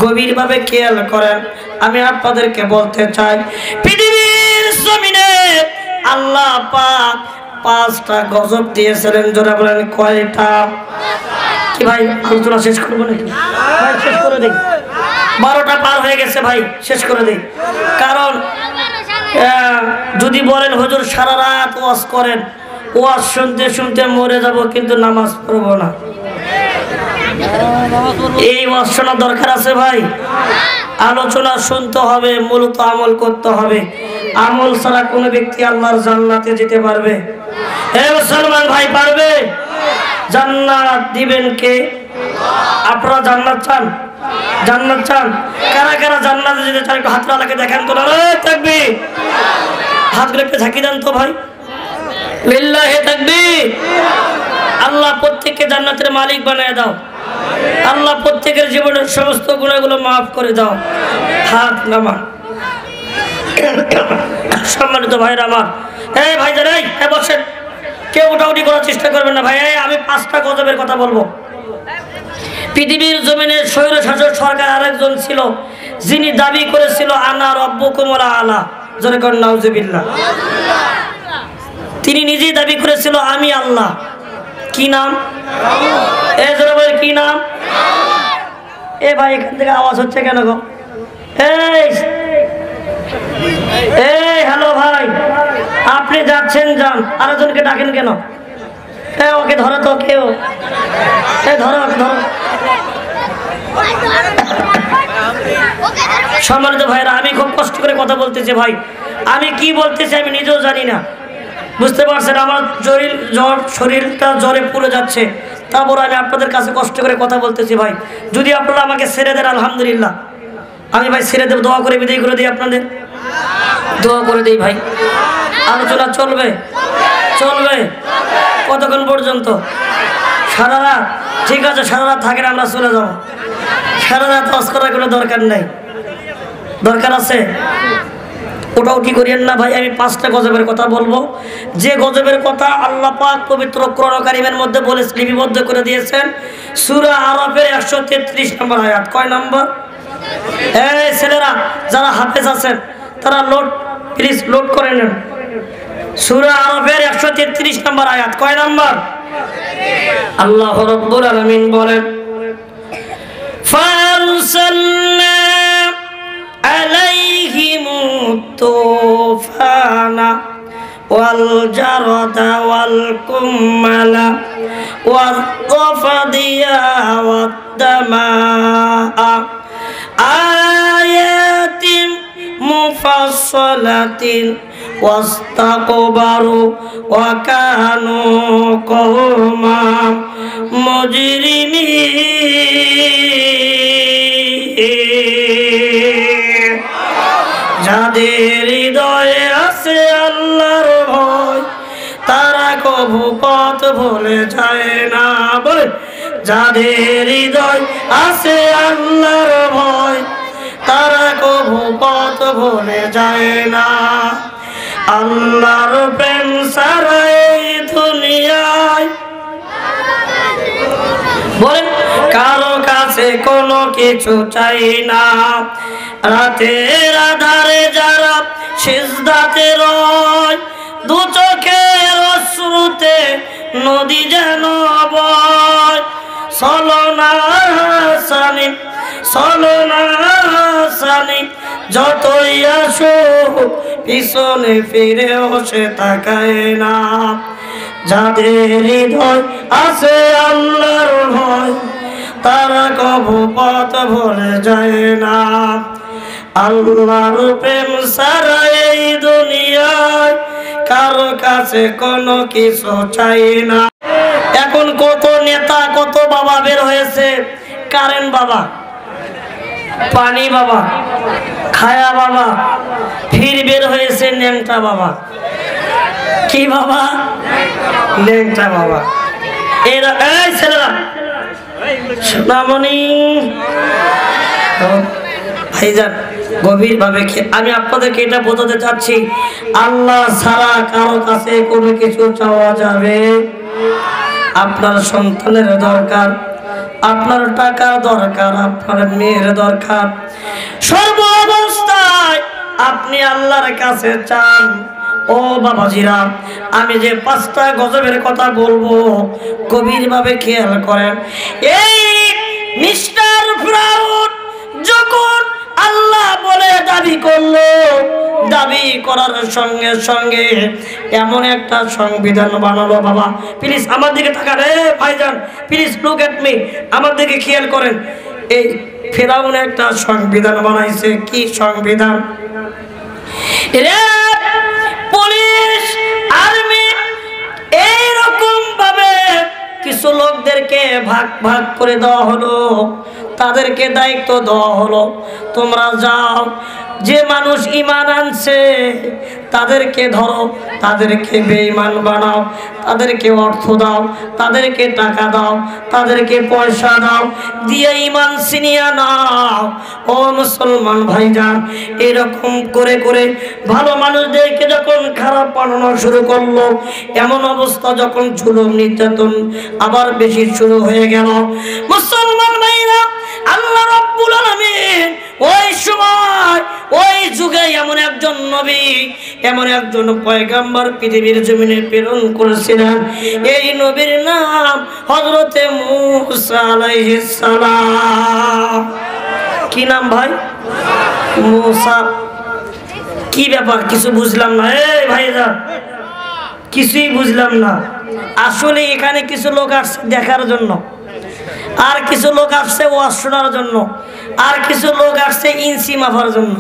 Speaker 1: গভীরভাবে খেয়াল করেন, আমি আপনাদেরকে বলতে চাই, পৃথিবীর জমিনে আল্লাহ পাক 5টা গজব দিয়েছিলেন। জোরে বলেন কয়টা? কি ভাই আলোচনা শেষ করবো নাকি? ভাই শেষ করে দিই, 12টা পার হয়ে গেছে ভাই, শেষ করে দিই। কারণ যদি বলেন হুজুর সারা রাত ওয়াজ করেন, ওয়াজ শুনতে শুনতে মরে যাব, কিন্তু নামাজ পড়বো না, এই ওয়াজ শোনার দরকার আছে ভাই? আলোচনা শুনতে হবে, মূলত আমল করতে হবে। আমল ছাড়া কোনো ব্যক্তি আল্লাহর জান্নাতে যেতে পারবে? হে মুসলমান ভাই, পারবে? জান্নাত দিবেন কে? আপনারা জান্নাত চান? জান্নাত চান? কারা কারা জান্নাতে যেতে চান একটু হাতটা লাগে দেখেন তো। তাকবীর, হাতগুলো একটু ঝাঁকি দেন তো ভাই। লিল্লাহি তাকবীর। আল্লাহ প্রত্যেককে জান্নাতের মালিক বানিয়ে দাও। আল্লাহ প্রত্যেকের জীবনের সমস্ত গুনাহগুলো মাফ করে দাও। হাত নামা। সম্মানিত ভাইরা আমার, এই ভাইজান, এই বসেন, কেউ উঠাউঠি করার চেষ্টা করবেন না ভাই। আমি 5টা গজবের কথা বলবো। পৃথিবীর জমিনে স্বৈরশাসক সরকার আরেকজন ছিল, যিনি দাবি করেছিল আনা রব্বুকুমুল আলা। জোরে কর নাউজুবিল্লাহ। তিনি নিজেই দাবি করেছিল আমি আল্লাহ। কি নাম? এ জোরে বলে কি নাম? এ ভাই এখান থেকে আওয়াজ হচ্ছে কেন গো? এই হ্যালো ভাই, আপনি যাচ্ছেন যান, আরেকজনকে ডাকেন কেন? ওকে ধরো তো, কেউ ধরো ওকে ধরো। সম্মানিত ভাইরা, আমি খুব কষ্ট করে কথা বলতেছি ভাই, আমি কি বলতেছি আমি নিজেও জানি না, বুঝতে পারছেন? আমার শরীরটা জ্বরে পুড়ে যাচ্ছে, তারপর আমি আপনাদের কাছে কষ্ট করে কথা বলতেছি ভাই। যদি আপনারা আমাকে ছেড়ে দেন আলহামদুলিল্লাহ, আমি ভাই ছেড়ে দেব, দোয়া করে বিদায় করে দিই আপনাদের, দোয়া করে দিই ভাই। আলোচনা চলবে? চলবে। কতক্ষণ পর্যন্ত? সারা রাত? ঠিক আছে, সারা রাত থাকেন, আমরা চলে যাবো। সারা রাত ওয়াজ করার কোনো দরকার নাই। দরকার আছে? ওটাউটি করিয়েন না ভাই। আমি 5টা গজবের কথা বলবো, যে গজবের কথা আল্লাহ পাক পবিত্র কোরআন কারীমের মধ্যে বলে লিপিবদ্ধ করে দিয়েছেন। সূরা আরাফের 133 নম্বর আয়াত। কয় নম্বর? এই ছেলেরা যারা হাফেজ আছেন তারা প্লিজ লোড করে নেন। সূরা আরাফের 133 নম্বর আয়াত। কয় নম্বর? আল্লাহ রাব্বুল আলামিন বলেন ফারসালনা আলাইহিমুত তুফানা ওয়াল জারদা ওয়াল কুম্মালা ওয়াল কফদিয়া ওয়াদ দামা আয়াতিন মুফাসসালাতিন ওয়াস্তাকবারু ওয়া কানু কওমান মুজরিমিন। যাদের হৃদয়ে আছে আল্লাহর ভয়, তারা কভু পথ ভুলে যায় না। বলে, যাদের হৃদয় আছে আল্লাহর ভয়, তারা কভু পথ ভুলে যায় না। আল্লাহর প্রেম ছাড়া এই দুনিয়ায় বলেন কারো কাছে কোনো কিছু চাই না। রাতের আধারে যারা সিজদাতে রয়, দু চোখের অশ্রুতে নদী যেন বয়। চলনা হাসানি, চলনা হাসানি, যতই আসো পিছনে ফিরেও সে তাকায় না। যাদের হৃদয় আছে আল্লাহর ভয়, তারা কভু পথ ভুলে যায় না। আল্লাহর প্রেম ছাড়া এই দুনিয়ায় কারো কাছে কোনো কিছু চাই না। এখন কত নেতা কত বাবা বের হয়েছে, কারেন্ট বাবা, পানি বাবা, খায়া বাবা, ফির বের হয়েছে ন্যাংটা বাবা। কি বাবা? ন্যাংটা বাবা। এরা এই ছেলেরা সোনামণি ভাইজান গভীর ভাবে আমি আপনাদেরকে এটা বোঝাতে চাচ্ছি, আল্লাহ ছাড়া কারো কাছে কোনো কিছু চাওয়া যাবে। আপনার সন্তানের দরকার, আপনার টাকার দরকার, আপনার মেয়ের দরকার, সর্ব অবস্থায় আপনি আল্লাহর কাছে চান। ও বাবাজিরা, আমি যে 5টা গজবের কথা বলবো গভীরভাবে খেয়াল করেন। এই মিস্টার ফিরাউন যখন আল্লাহ বলে দাবি করলো, দাবি করার সঙ্গে সঙ্গে এমন একটা সংবিধান বানালো। বাবা প্লিজ আমার দিকে তাকান, ভাইজান প্লিজ লুক এট মি, আমার দিকে খেয়াল করেন। এই ফিরাউন একটা সংবিধান বানাইছে। কি সংবিধান? পুলিশ, আর্মি, এইরকম ভাবে কিছু লোকদেরকে ভাগ ভাগ করে দেওয়া হলো, তাদেরকে দায়িত্ব দেওয়া হলো, তোমরা যাও, যে মানুষ ঈমান আনছে তাদেরকে ধরো, তাদেরকে বেঈমান বানাও, তাদেরকে অর্থ দাও, তাদেরকে টাকা দাও, তাদেরকে পয়সা দাও, দিয়ে ঈমান ছিনিয়ে নাও। ও মুসলমান ভাইজান, এরকম করে করে ভালো মানুষদেরকে যখন খারাপ বানানো শুরু করলো, এমন অবস্থা যখন জুলুম নির্যাতন আবার বেশি শুরু হয়ে গেল, মুসলমান ভাইরা আল্লাহ রাব্বুল আলামিন ওই সময় ওই যুগে এমন একজন নবী, এমন একজন পয়গম্বর পৃথিবীর জমিনে প্রেরণ করেছিলেন। এই নবীর নাম হযরতে মূসা আলাইহিস সালাম। কি নাম ভাই? মূসা। কি ব্যাপার? কিছু বুঝলাম না। এই ভাইরা কিছুই বুঝলাম না। আসলে এখানে কিছু লোক আসছে দেখার জন্য, আর কিছু লোক আসছে ওয়াজ শোনার জন্য, আর কিছু লোক আসছে ইঞ্চি মাপার জন্য।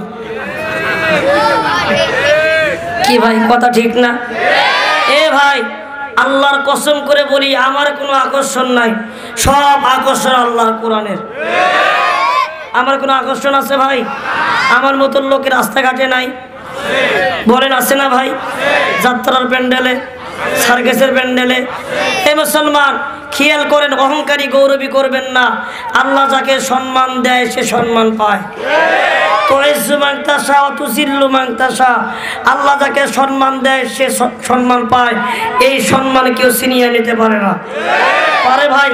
Speaker 1: কি ভাই কথা ঠিক না? এ ভাই আল্লাহর কসম করে বলি, আমার কোনো আকর্ষণ নাই, সব আকর্ষণ আল্লাহর কোরআনের। আমার কোনো আকর্ষণ আছে ভাই? আমার মতন লোকের রাস্তাঘাটে নাই, বলেন আছে না ভাই? যাত্রার প্যান্ডেলে, সার্কাসের প্যান্ডেলে। হে মুসলমান খেয়াল করেন, অহংকারী গৌরবী করবেন না। আল্লাহ যাকে সম্মান দেয় সে সম্মান পায়। আল্লাহ যাকে সম্মান দেয় সে সম্মান পায়। এই সম্মান কেউ ছিনিয়ে নিতে পারে না। পারে ভাই?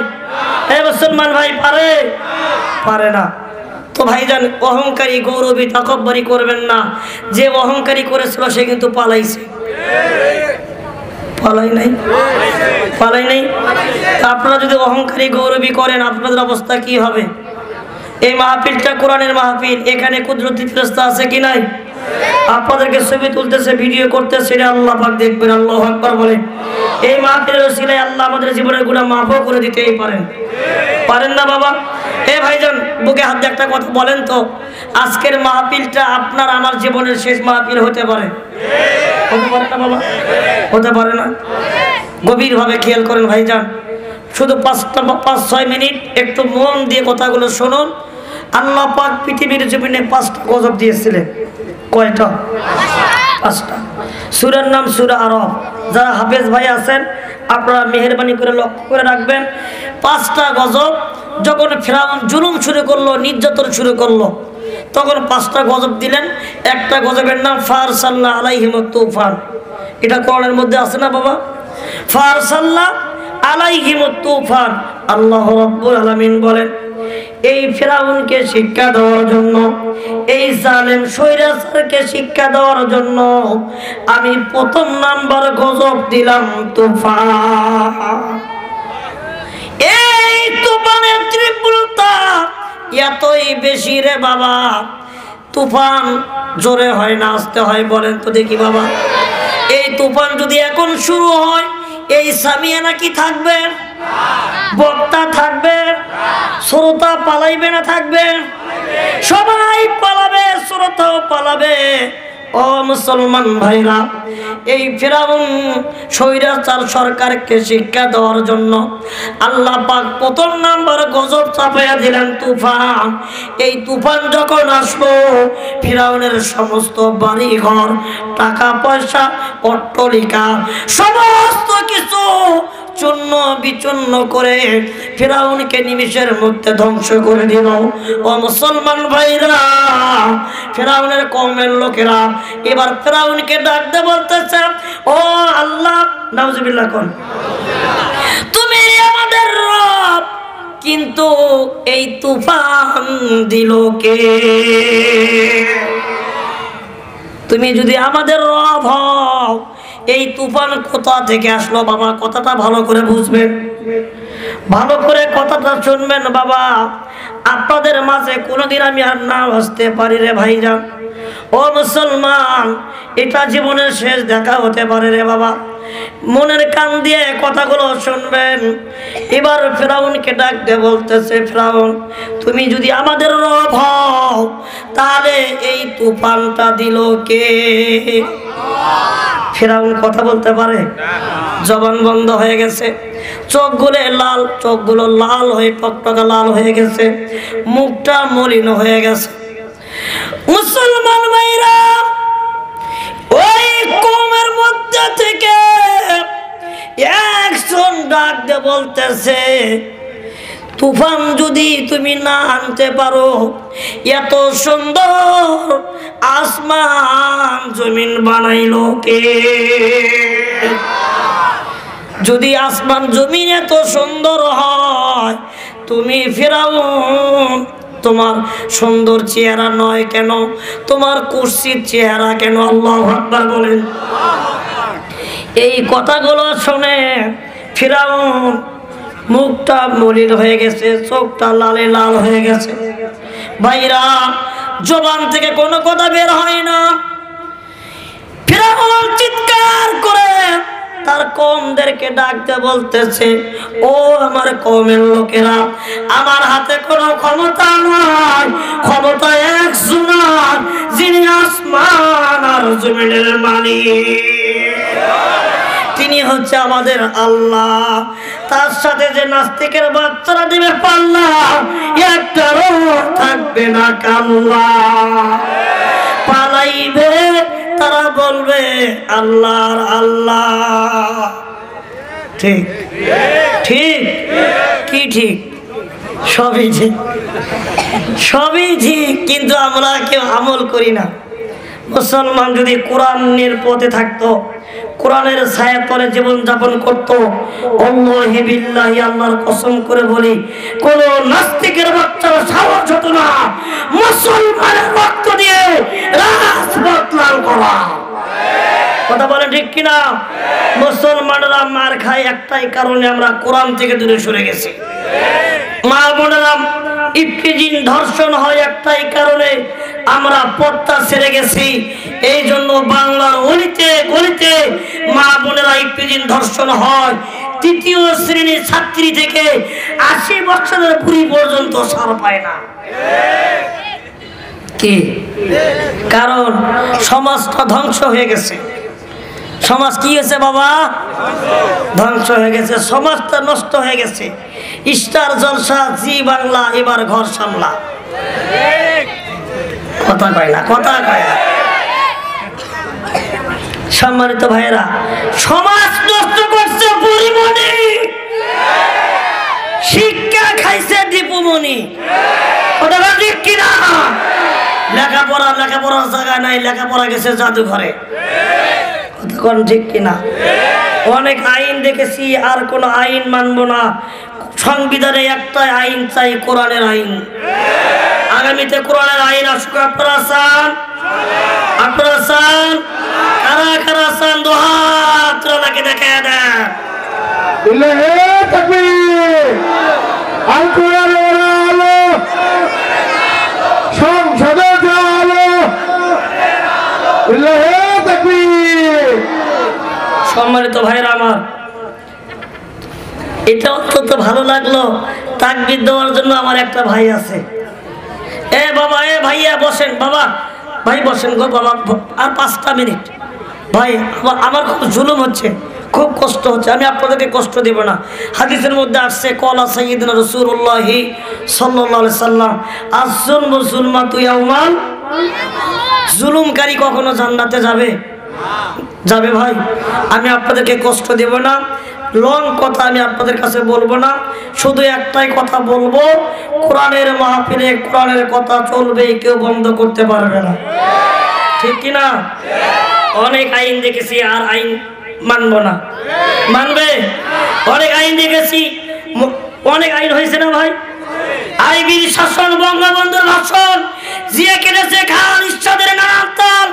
Speaker 1: হে মুসলমান ভাই, পারে? পারে না। তো ভাইজান অহংকারী গৌরবী তাকব্বুরি করবেন না। যে অহংকারী করেছিল সে কিন্তু পালাইছে। পালাই নাই? পালাই নাই? আপনারা যদি অহংকারী গৌরবী করেন আপনাদের অবস্থা কি হবে? এই মাহফিলটা কোরআনের মাহফিল, এখানে কুদরতি ফেরেশতা আছে কি নাই? আপনাদেরকে ছবি তুলতেছে, ভিডিও করতেছে, এটা আল্লাহ পাক দেখবেন। আল্লাহু আকবার বলেন। এই মাহফিলের ওসিলায় আল্লাহ আমাদের জীবনের গুনাহ মাফও করে দিতেই পারেন। পারেন না বাবা? এ ভাইজান বুকে হাত দিয়ে একটা কথা বলেন তো, আজকের মাহফিলটা আপনার আমার জীবনের শেষ মাহফিল হতে পারে? হতে পারে না বাবা? হতে পারে না? গভীরভাবে খেয়াল করেন ভাইজান, শুধু 5-6 মিনিট একটু মন দিয়ে কথাগুলো শুনুন। আল্লাহ পাক পৃথিবীর জমিনে 5টা গজব দিয়েছিলেন। কয়টা? 5টা। সূরার নাম সূরা আরব। যারা হাফেজ ভাই আছেন আপনারা মেহেরবানি করে লক্ষ্য করে রাখবেন। 5টা গজব যখন ফিরআউন জুলুম শুরু করলো, নির্যাতন শুরু করলো, তখন 5টা গজব দিলেন। একটা গজবের নাম ফারসালনা আলাইহিমুত তুফান। এটা কোরআনের মধ্যে আছে না বাবা? ফারসালনা আলাইহিমুত তুফান। আল্লাহ রাব্বুল আলামিন বলেন, এই ফিরআউনকে শিক্ষা দেওয়ার জন্য, এই জালেম স্বৈরাচারকে শিক্ষা দেওয়ার জন্য আমি প্রথম নাম্বার গজব দিলাম তুফান। এই তুফানের তীব্রতা এতই বেশি রে বাবা, তুফান জোরে হয় না আস্তে হয় বলেন তো দেখি বাবা? এই তুফান যদি এখন শুরু হয়, এই সামিয়ানা কি থাকবে? বক্তা থাকবে? শ্রোতা পালাইবে না থাকবে? সবাই পালাবে, শ্রোতাও পালাবে। ও মুসলমান ভাইরা, এই ফিরাউন স্বৈরাচার সরকারকে শিক্ষা দেওয়ার জন্য আল্লাহ পাক প্রথম নাম্বার গজব চাপাইয়া দিলেন তুফান। এই তুফান যখন আসলো, ফিরাউনের সমস্ত বাড়িঘর, টাকা পয়সা, অট্টালিকা সমস্ত কিছু চূর্ণ বিচূর্ণ করে ফিরাউনকে নিমিষের মধ্যে ধ্বংস করে দিল। ও মুসলমান ভাইরা, ফিরাউনের কওমের লোকেরা এবার ফিরাউনকে ডাকতে বলতেছে, ও আল্লাহ, নাউজুবিল্লাহ কোন, তুমি আমাদের রব, কিন্তু এই তুফান দিল কে? তুমি যদি আমাদের রব হও, এই তুফান কোথা থেকে আসলো? বাবা, কথাটা ভালো করে বুঝবেন, ভালো করে কথাটা শুনবেন বাবা। আপনাদের মাঝে কোনোদিন আমি আর না আসতে পারি রে ভাইজান। ও মুসলমান, এটা জীবনের শেষ দেখা হতে পারে রে বাবা। মনের কান দিয়ে কথাগুলো শুনবেন। এবার ফিরাউনকে ডাকতে বলতেছে, ফিরাউন, তুমি যদি আমাদের রব হও, তাহলে এই তুফানটা দিল কে? ফিরাউন কথা বলতে পারে? জবান বন্ধ হয়ে গেছে, চোখগুলো লাল হয়ে টকটকা লাল হয়ে গেছে, মুখটা মলিন হয়ে গেছে। মুসলমান ভাইরা, ওই কওমের মধ্যে থেকে একজন ডাক দিয়ে বলতেছে, তুফান যদি তুমি না আনতে পারো, এত সুন্দর আসমান জমিন বানাইলো কে? যদি আসমান জমিন এত সুন্দর হয়, তুমি ফিরাউন, তোমার সুন্দর চেহারা নয় কেন, তোমার কুরসির চেহারা কেন? আল্লাহু আকবার বলেন। এই কথাগুলো শুনে ফিরাউন মুখটা মলিন হয়ে গেছে, চোখটা লালে লাল হয়ে গেছে। ভাইরা, জবান থেকে কোনো কথা বের হয় না। ফিরাউন চিৎকার করে তার কওমদেরকে ডাকতে বলতেছে, ও আমার কওমের লোকেরা, আমার হাতে কোনো ক্ষমতা নাই, ক্ষমতা একজনের, যিনি আসমান আর জমিনের মালিক। তিনি হচ্ছে আমাদের আল্লাহ। তার সাথে যে নাস্তিকের বাচ্চারা দিবে পাল্লা, একটারও থাকবে না কাল্লা। পালাইবে, তারা বলবে আল্লাহর আল্লাহ। ঠিক ঠিক কি ঠিক? সবই ঠিক, সবই ঠিক, কিন্তু আমরা কেউ আমল করি না। মুসলমান যদি কোরআনের পথে থাকতো, কোরআনের ছায়া তলে জীবন যাপন করতো, আল্লাহি বিল্লাহি, আল্লাহর কসম করে বলি, কোন নাস্তিকের বাচ্চার সাহস হতো না মুসলমানের রক্ত দিয়ে রাজপথ লাল করা। কথা বলে ঠিক কিনা? মুসলমানরা মার খায় একটাই কারণে, আমরা কোরআন থেকে দূরে সরে গেছি। মা বোনেরা ইফতিজিন ধর্ষণ হয় একটাই কারণে, আমরা পর্দা ছেড়ে গেছি। এই জন্য বাংলার অলিতে গলিতে মা বোনেরা ইফতিজিন ধর্ষণ হয়। তৃতীয় শ্রেণীর ছাত্রী থেকে 80 বছরের বুড়ি পর্যন্ত ছাড় পায় না। কি কারণ? সমাজটা ধ্বংস হয়ে গেছে। সমাজ কি হয়েছে বাবা? ধ্বংস হয়ে গেছে, সমাজটা নষ্ট হয়ে গেছে। স্টার জলসা, জি বাংলা, এবার ঘর সামলা। কথা কয় না, কথা কয় না। সম্মানিত ভাইয়েরা, সমাজ নষ্ট করছে পরিমণি, শিক্ষা খাইছে দীপুমণি। কথা ঠিক কিনা? লেখাপড়ার জায়গা নাই, লেখাপড়া গেছে জাদুঘরে। ঠিক কিনা? অনেক আইন দেখেছি, আর কোন আইন মানবো না। সংবিধানে একটাই আইন চাই, কোরআনের আইন। আগামীতে কোরআনের আইন আসুক। আপনারা চান? আপনারা চান? কারা কারা চান? দুহাত নাকি দেখে দেন।
Speaker 2: সংসদে
Speaker 1: সম্মানিত ভাইরা আমার, এটা অত্যন্ত ভালো লাগলো। তাকবীর দেওয়ার জন্য আমার একটা ভাই আছে। এ বাবা, এ ভাইয়া বসেন বাবা, ভাই বসেন গো বাবা, আর 5টা মিনিট। ভাই আমার খুব জুলুম হচ্ছে, খুব কষ্ট হচ্ছে, আমি আপনাদেরকে কষ্ট দেব না। হাদিসের মধ্যে আসছে কলা সাইয়্যিদুনা রাসূলুল্লাহি সাল্লাল্লাহু আলাইহি সাল্লাম আয-যুলমু যুলমাতু ইয়াওমাল, জুলুমকারী কখনো জান্নাতে যাবে? যাবে ভাই? আমি আপনাদেরকে কষ্ট দেব না, লং কথা আমি আপনাদের কাছে বলবো না, শুধু একটাই কথা বলবো, কোরআনের মাহফিলে কোরআনের কথা চলবে, কেউ বন্ধ করতে পারবে না, ঠিক কিনা? অনেক আইন দেখেছি, আর আইন মানবো না, মানবে? অনেক আইন দেখেছি, অনেক আইন হয়েছে না ভাই? আইবির শাসন, বঙ্গবন্ধুর ভাষণ, জিয়া কেটেছে খান, ইরশাদের নানান,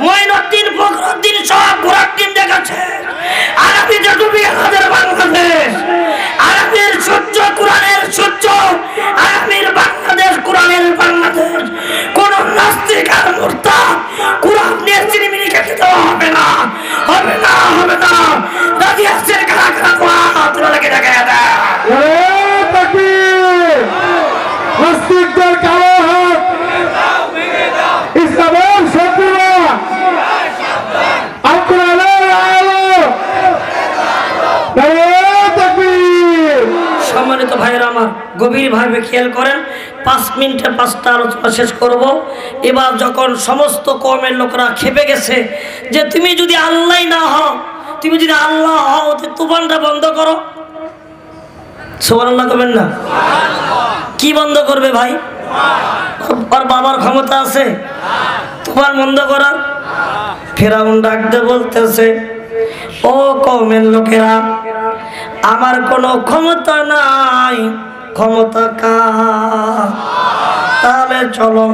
Speaker 1: মঈনুদ্দিন, ফখরুদ্দিন সব ঘোড়ার টিম দেখাচ্ছে। আরবিতে ডুবে আমাদের বাংলাদেশ, আরবের সূর্য কোরআনের সূর্য, আরবের বাংলাদেশ কোরআনের বাংলাদেশ। কোন নাস্তিক আর মুরতাদ কোরআন নিয়ে চিনিমিনি খেতে দেওয়া হবে না, হবে না, হবে না। রাজি আছেন কারা কারা? কোরআন তোরা লেগে দেখা দেয়।
Speaker 2: নাস্তিকদের কালো হাত, ইসলামের শত্রুরা, আল কোরআনের আলো।
Speaker 1: সম্মানিত ভাইয়েরা আমার, গভীরভাবে খেয়াল করেন, 5 মিনিটে 5টা আলোচনা শেষ করব। এবার যখন সমস্ত কওমের লোকরা খেপে গেছে যে তুমি যদি আল্লাহ না হও, তুমি যদি আল্লাহ হও, তুফানটা বন্ধ করো। সুবহানাল্লাহ করবেন না? কি বন্ধ করবে ভাই? ওর বাবার ক্ষমতা আছে তুফান বন্ধ করার? ফিরআউন ডাকতে বলতেছে, ও কওমের লোকেরা, আমার কোনো ক্ষমতা নাই, ক্ষমতা কার? তাহলে চলো,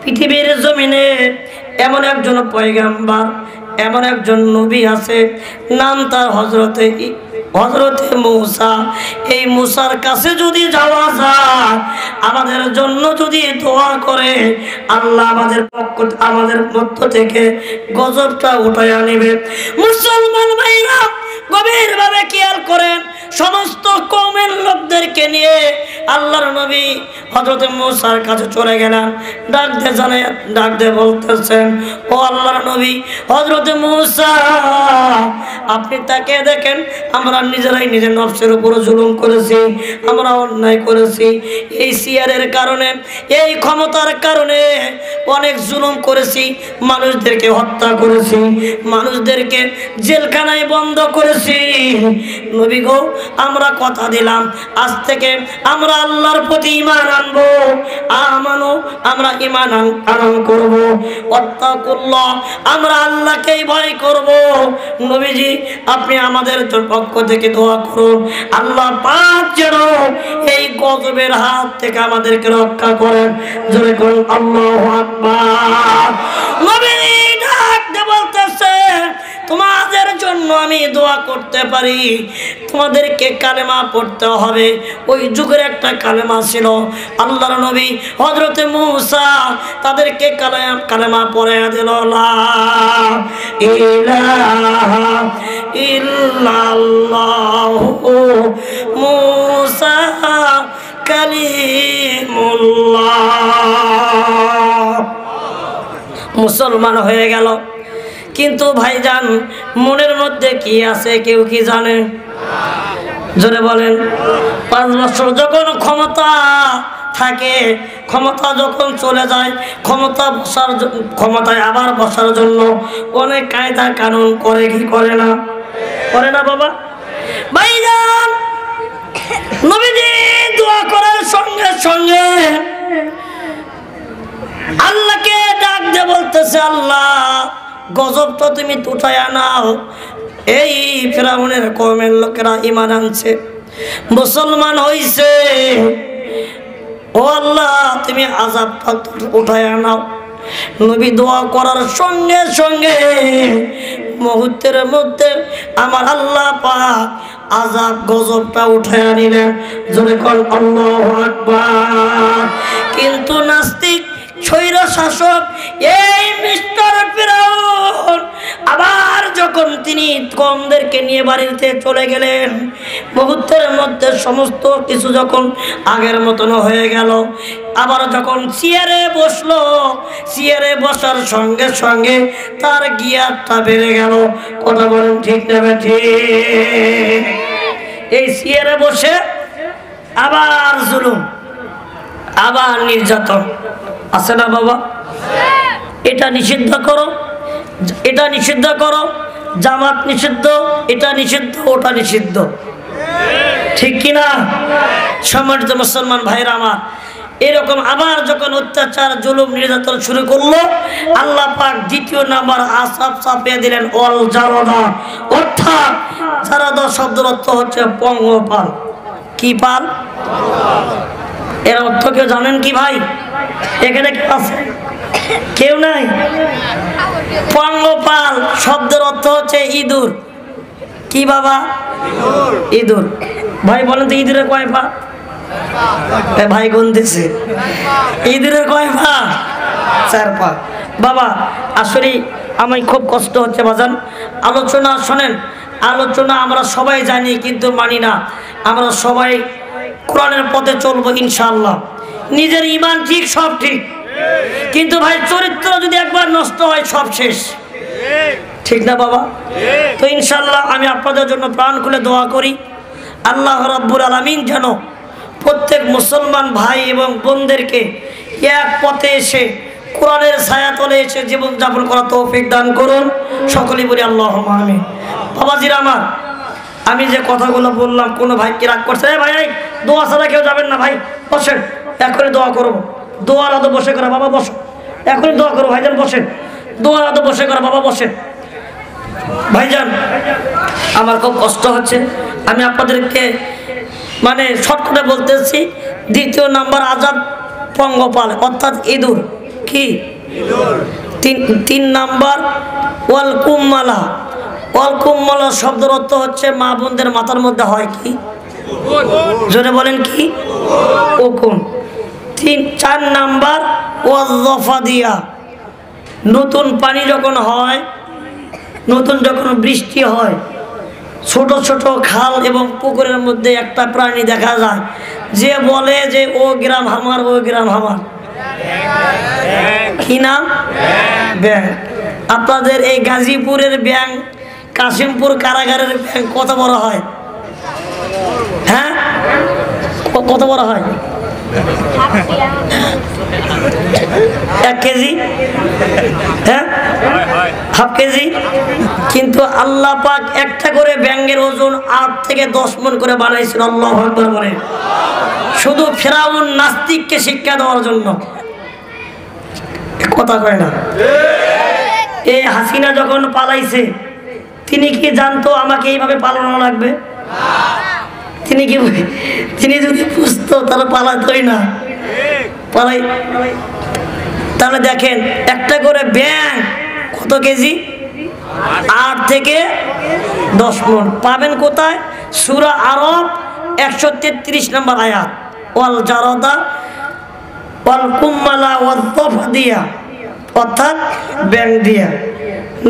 Speaker 1: পৃথিবীর জমিনে এমন একজন পয়গাম্বার, এমন একজন নবী আছে, নাম তার হযরতে মূসা। এই মূসার কাছে যদি যাওয়া যায়, আমাদের জন্য যদি দোয়া করে, আল্লাহ আমাদের মধ্য থেকে গজবটা উঠাইয়া নেবে। মুসলমান ভাইরা গভীরভাবে খেয়াল করেন, সমস্ত কওমের লোকদেরকে নিয়ে আল্লাহর নবী হযরত মূসার কাছে চলে গেলেন। ডাক দিয়ে বলতেছেন, ও আল্লাহর নবী হযরত মূসা, আপনি তাকে দেখেন, আমরা নিজেরাই নিজের নফসের উপর জুলুম করেছি, আমরা অন্যায় করেছি। এই সিয়ারের কারণে, এই ক্ষমতার কারণে অনেক জুলুম করেছি, মানুষদেরকে হত্যা করেছি, মানুষদেরকে জেলখানায় বন্ধ করেছি। নবী গো, আমরা কথা দিলাম, আজ থেকে আমরা আল্লাহর প্রতি ঈমান আনবো, আমরা ঈমান আনয়ন করব, ওয়াত্তাকুল্লাহ, আমরা আল্লাহকেই ভয় করব। নবীজি, আপনি আমাদের পক্ষ থেকে দোয়া করুন, আল্লাহ পাক যেন এই গজবের হাত থেকে আমাদেরকে রক্ষা করেন। জোরে করুন আল্লাহু আকবার। নবীজি ডাকতে বলতেছে, তোমাদের জন্য আমি দোয়া করতে পারি, তোমাদেরকে কালেমা পড়তে হবে। ওই যুগের একটা কালেমা ছিল, আল্লাহর নবী হযরতে মূসা তাদেরকে কালেমা পড়াইয়া দিল, লা ইলাহা ইল্লাল্লাহু মূসা কালিমুল্লাহ। মুসলমান হয়ে গেল। কিন্তু ভাইজান, মনের মধ্যে কি আছে কেউ কি জানে? জোরে বলেন। 5 বছর যখন ক্ষমতা থাকে, ক্ষমতা যখন চলে যায়, ক্ষমতায় আবার বসার জন্য অনেক কায়দা কানুন করে, কি করে না? করে না বাবা? ভাইজান, নবীজি দোয়া করার সঙ্গে সঙ্গে আল্লাহকে ডাক দিয়ে বলতেছে, আল্লাহ গজবটা তুমি উঠায়া নাও। এই ফিরআউনের কওমের লোকেরা ঈমান আনছে, মুসলমান হইছে, ও আল্লাহ তুমি আযাবটা উঠায়া নাও। নবী দোয়া করার সঙ্গে সঙ্গে মুহূর্তের মধ্যে আমার আল্লাহ পাক আযাব গজবটা উঠায়া নিলেন। জোরে কোন আল্লাহু আকবার। কিন্তু নাস্তিক, স্বৈর শাসক এই মিস্টার ফিরআউন আবার যখন তিনি কমদেরকে নিয়ে বাড়িতে চলে গেলেন, মুহূর্তের মধ্যে সমস্ত কিছু যখন আগের মতন হয়ে গেল, আবার যখন চেয়ারে বসলো, চেয়ারে বসার সঙ্গে সঙ্গে তার গিয়ারটা বেড়ে গেল। কথা বলেন ঠিক নেবে ঠিক? এই চেয়ারে বসে আবার জুলুম, আবার নির্যাতন আছে না বাবা? এটা নিষিদ্ধ করো, এটা নিষিদ্ধ করো, জামাত নিষিদ্ধ, এটা নিষিদ্ধ, ওটা নিষিদ্ধ, ঠিক কিনা? সম্মানিত মুসলমান ভাইরা আমার, এরকম আবার যখন অত্যাচার জুলুম নির্যাতন শুরু করলো, আল্লাহ পাক দ্বিতীয় নাম্বার আসাব চাপিয়ে দিলেন অল জারদা, অর্থাৎ জারদা শব্দের অর্থ হচ্ছে পঙ্গপাল। কি পাল? এর অর্থ কেউ জানেন কি ভাই? এখানে কেউ আছে? কেউ নাই? পঙ্গপাল শব্দের অর্থ হচ্ছে ইঁদুর। কি বাবা? ইঁদুর। ভাই বলেন তো ইঁদুরের কয় পা? ভাই গুনতেছে, ইঁদুরের কয় পা? 4 পা। বাবা আসলে আমি খুব কষ্ট হচ্ছে বাজান, আলোচনা শোনেন, আলোচনা আমরা সবাই জানি কিন্তু মানি না। আমরা সবাই কোরআনের পথে চলবো ইনশাআল্লাহ, নিজের ঈমান ঠিক, সব ঠিক, কিন্তু ভাই চরিত্র যদি একবার নষ্ট হয় সব শেষ, ঠিক না বাবা? তো ইনশাআল্লাহ আমি আপনাদের জন্য প্রাণ খুলে দোয়া করি, আল্লাহ রাব্বুল আলামিন যেন প্রত্যেক মুসলমান ভাই এবং বোনদেরকে এক পথে এসে কোরআনের ছায়াতলে এসে জীবনযাপন করার তৌফিক দান করুন। সকলেই বলি আল্লাহুম্মা আমিন। বাবাজিরা আমার, আমি যে কথাগুলো বললাম কোনো ভাই কি রাগ করছে? ভাই দোয়া ছাড়া কেউ যাবেন না, ভাই বসেন, এখনই দোয়া করবো। দোয়ার আদো বসে করা, বাবা বসো, এখনই দোয়া করবো। ভাইজান বসেন, দোয়ার আদো বসে করা, বাবা বসেন। ভাইজান আমার খুব কষ্ট হচ্ছে, আমি আপনাদেরকে মানে শর্টকাটে বলতেছি। দ্বিতীয় নাম্বার আজাব পঙ্গপাল, অর্থাৎ ইঁদুর। কি? তিন নাম্বার ওয়াল কুম্মালা। ওয়াল কুম্মালা শব্দের অর্থ হচ্ছে মা বোনদের মাথার মধ্যে হয় কি? জোরে বলেন কি? উকুন। 4 নাম্বার ওয়াজ্জাফাদিয়া। নতুন পানি যখন হয়, নতুন যখন বৃষ্টি হয়, ছোট ছোট খাল এবং পুকুরের মধ্যে একটা প্রাণী দেখা যায়, যে বলে যে ও গ্রাম আমার, ও গ্রাম আমার। কি নাম? ব্যাং। আপনাদের এই গাজীপুরের ব্যাং, কাশিমপুর কারাগারের ব্যাং কত বড় হয়? হ্যাঁ, কত বড় হয়? 1 কেজি? হ্যাঁ, হাফ কেজি। কিন্তু আল্লাহ পাক একটা করে ব্যাঙের ওজন 8 থেকে 10 মণ করে বানাইছেন। আল্লাহু আকবার বলে। শুধু ফেরাউন নাস্তিককে শিক্ষা দেওয়ার জন্য। কথা কয় না? এই হাসিনা যখন পালাইছে, তিনি কি জানতো আমাকে এইভাবে পালানো লাগবে? তিনি কি, তিনি যদি বুঝতো তাহলে পালাতোই না। পালাই। তাহলে দেখেন একটা করে ব্যাঙ কত কেজি? 8 থেকে 10 মণ। পাবেন কোথায়? সূরা আরব 133 নম্বর আয়াত। ওয়াল জারাদা ওয়াল কুম্মালা ওয়াজ্জাফাদিয়া, অর্থাৎ ব্যাঙ দিয়া।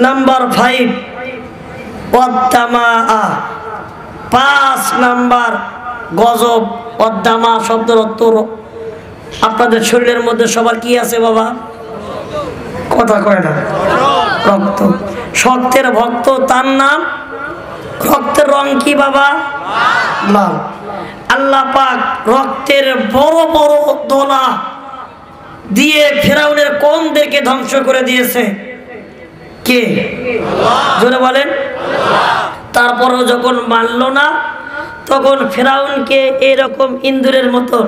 Speaker 1: নাম্বার 5 ওয়াদ্দামা। 5 নাম্বার গজব। ওয়াদ্দামা শব্দের অর্থ আপনাদের শরীরের মধ্যে সবার কি আছে বাবা? কথা কয় না? রক্ত। সত্যের ভক্ত তার নাম। রক্তের রং কি বাবা? লাল। আল্লাহ পাক রক্তের বড় বড় দলা দিয়ে ফেরাউনের কওমদেরকে ধ্বংস করে দিয়েছে। কে? জোরে বলেন। তারপরও যখন মানল না, তখন ফেরাউনকে এরকম ইন্দুরের মতো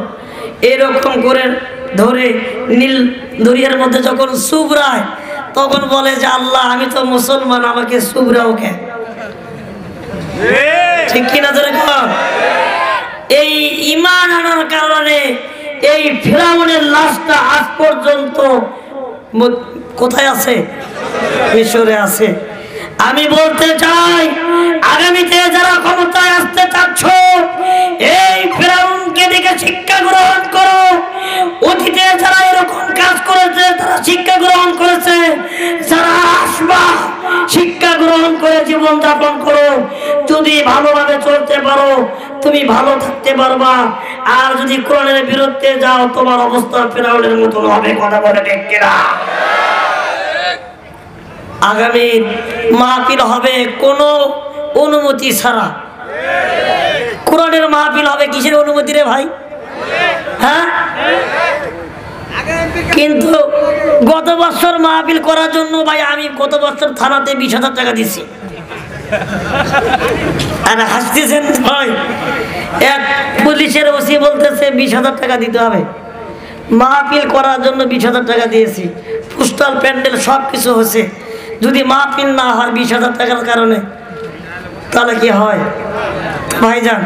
Speaker 1: এরকম করে ধরে নীল দরিয়ার মধ্যে যখন চুবড়ায়, তখন বলে যে আল্লাহ আমি তো মুসলমান, আমাকে চুবড়াও কে? ঠিক কিনা ধরে কর। এই ঈমান আনার কারণে এই ফিরআউনের লাশটা আজ পর্যন্ত কোথায় আছে? মিশরে আছে। আমি বলতে চাই, আগামীতে যারা ক্ষমতায় আসতে চাচ্ছ, এই ফিরআউনকে দেখে শিক্ষা গ্রহণ করো। অতীতে যারা এরকম কাজ করেছে তারা শিক্ষা গ্রহণ করেছে। যারা আসবা শিক্ষা গ্রহণ করে জীবন যাপন করো। যদি ভালোভাবে চলতে পারো তুমি ভালো থাকতে পারবা, আর যদি কোরআনের বিরুদ্ধে যাও তোমার অবস্থা ফিরাউনের মতন হবে। কথা বলে ঠিক কিনা? আগামী মাহফিল হবে কোনো অনুমতি ছাড়া। কোরআনের মাহফিল হবে কিসের অনুমতি রে ভাই? হ্যাঁ, কিন্তু গত বছর মাহফিল করার জন্য ভাই আমি গত বছর থানাতে 20,000 টাকা দিছি। আর হাসতেছেন ভাই, এক পুলিশের ওসি বলতেছে 20,000 টাকা দিতে হবে। মাহফিল করার জন্য 20,000 টাকা দিয়েছি, পোস্টাল প্যান্ডেল সব কিছু হয়েছে। যদি মাহফিল না হয় 20,000 টাকার কারণে, তাহলে কি হয় ভাইজান?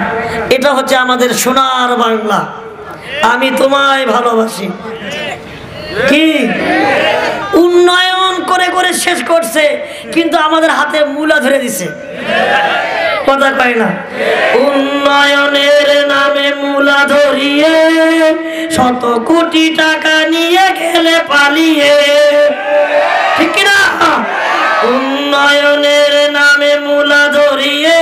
Speaker 1: এটা হচ্ছে আমাদের সোনার বাংলা। আমি তোমায় ভালোবাসি। কি উন্নয়ন করে করে শেষ করছে, কিন্তু আমাদের হাতে মূলা ধরে দিছে। কথা কয় না? উন্নয়নের নামে মূলা ধরিয়ে শত কোটি টাকা নিয়ে গেলে পালিয়ে। ঠিক না? উন্নয়নের নামে মূলা ধরিয়ে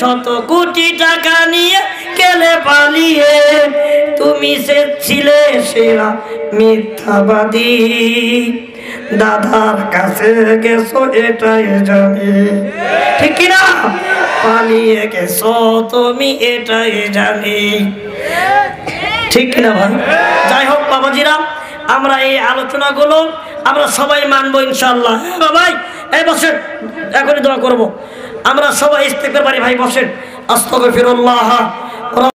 Speaker 1: শত কোটি টাকা নিয়ে গেলে পালিয়ে। তুমি সে ছিলে সেরা মিথ্যাবাদী, দাদার কাছে গেছো এটাই জানি। ঠিক কিনা? পালিয়ে গেছো তুমি এটাই জানি। ঠিক কিনা ভাই? যাই হোক বাবাজিরা, আমরা এই আলোচনাগুলো আমরা সবাই মানবো ইনশাআল্লাহ। হ্যাঁ বাবাই, এই বসেন, এখনই দোয়া করবো। আমরা সবাই ইস্তেগফার পারি ভাই, বসেন। আস্তাগফিরুল্লাহ।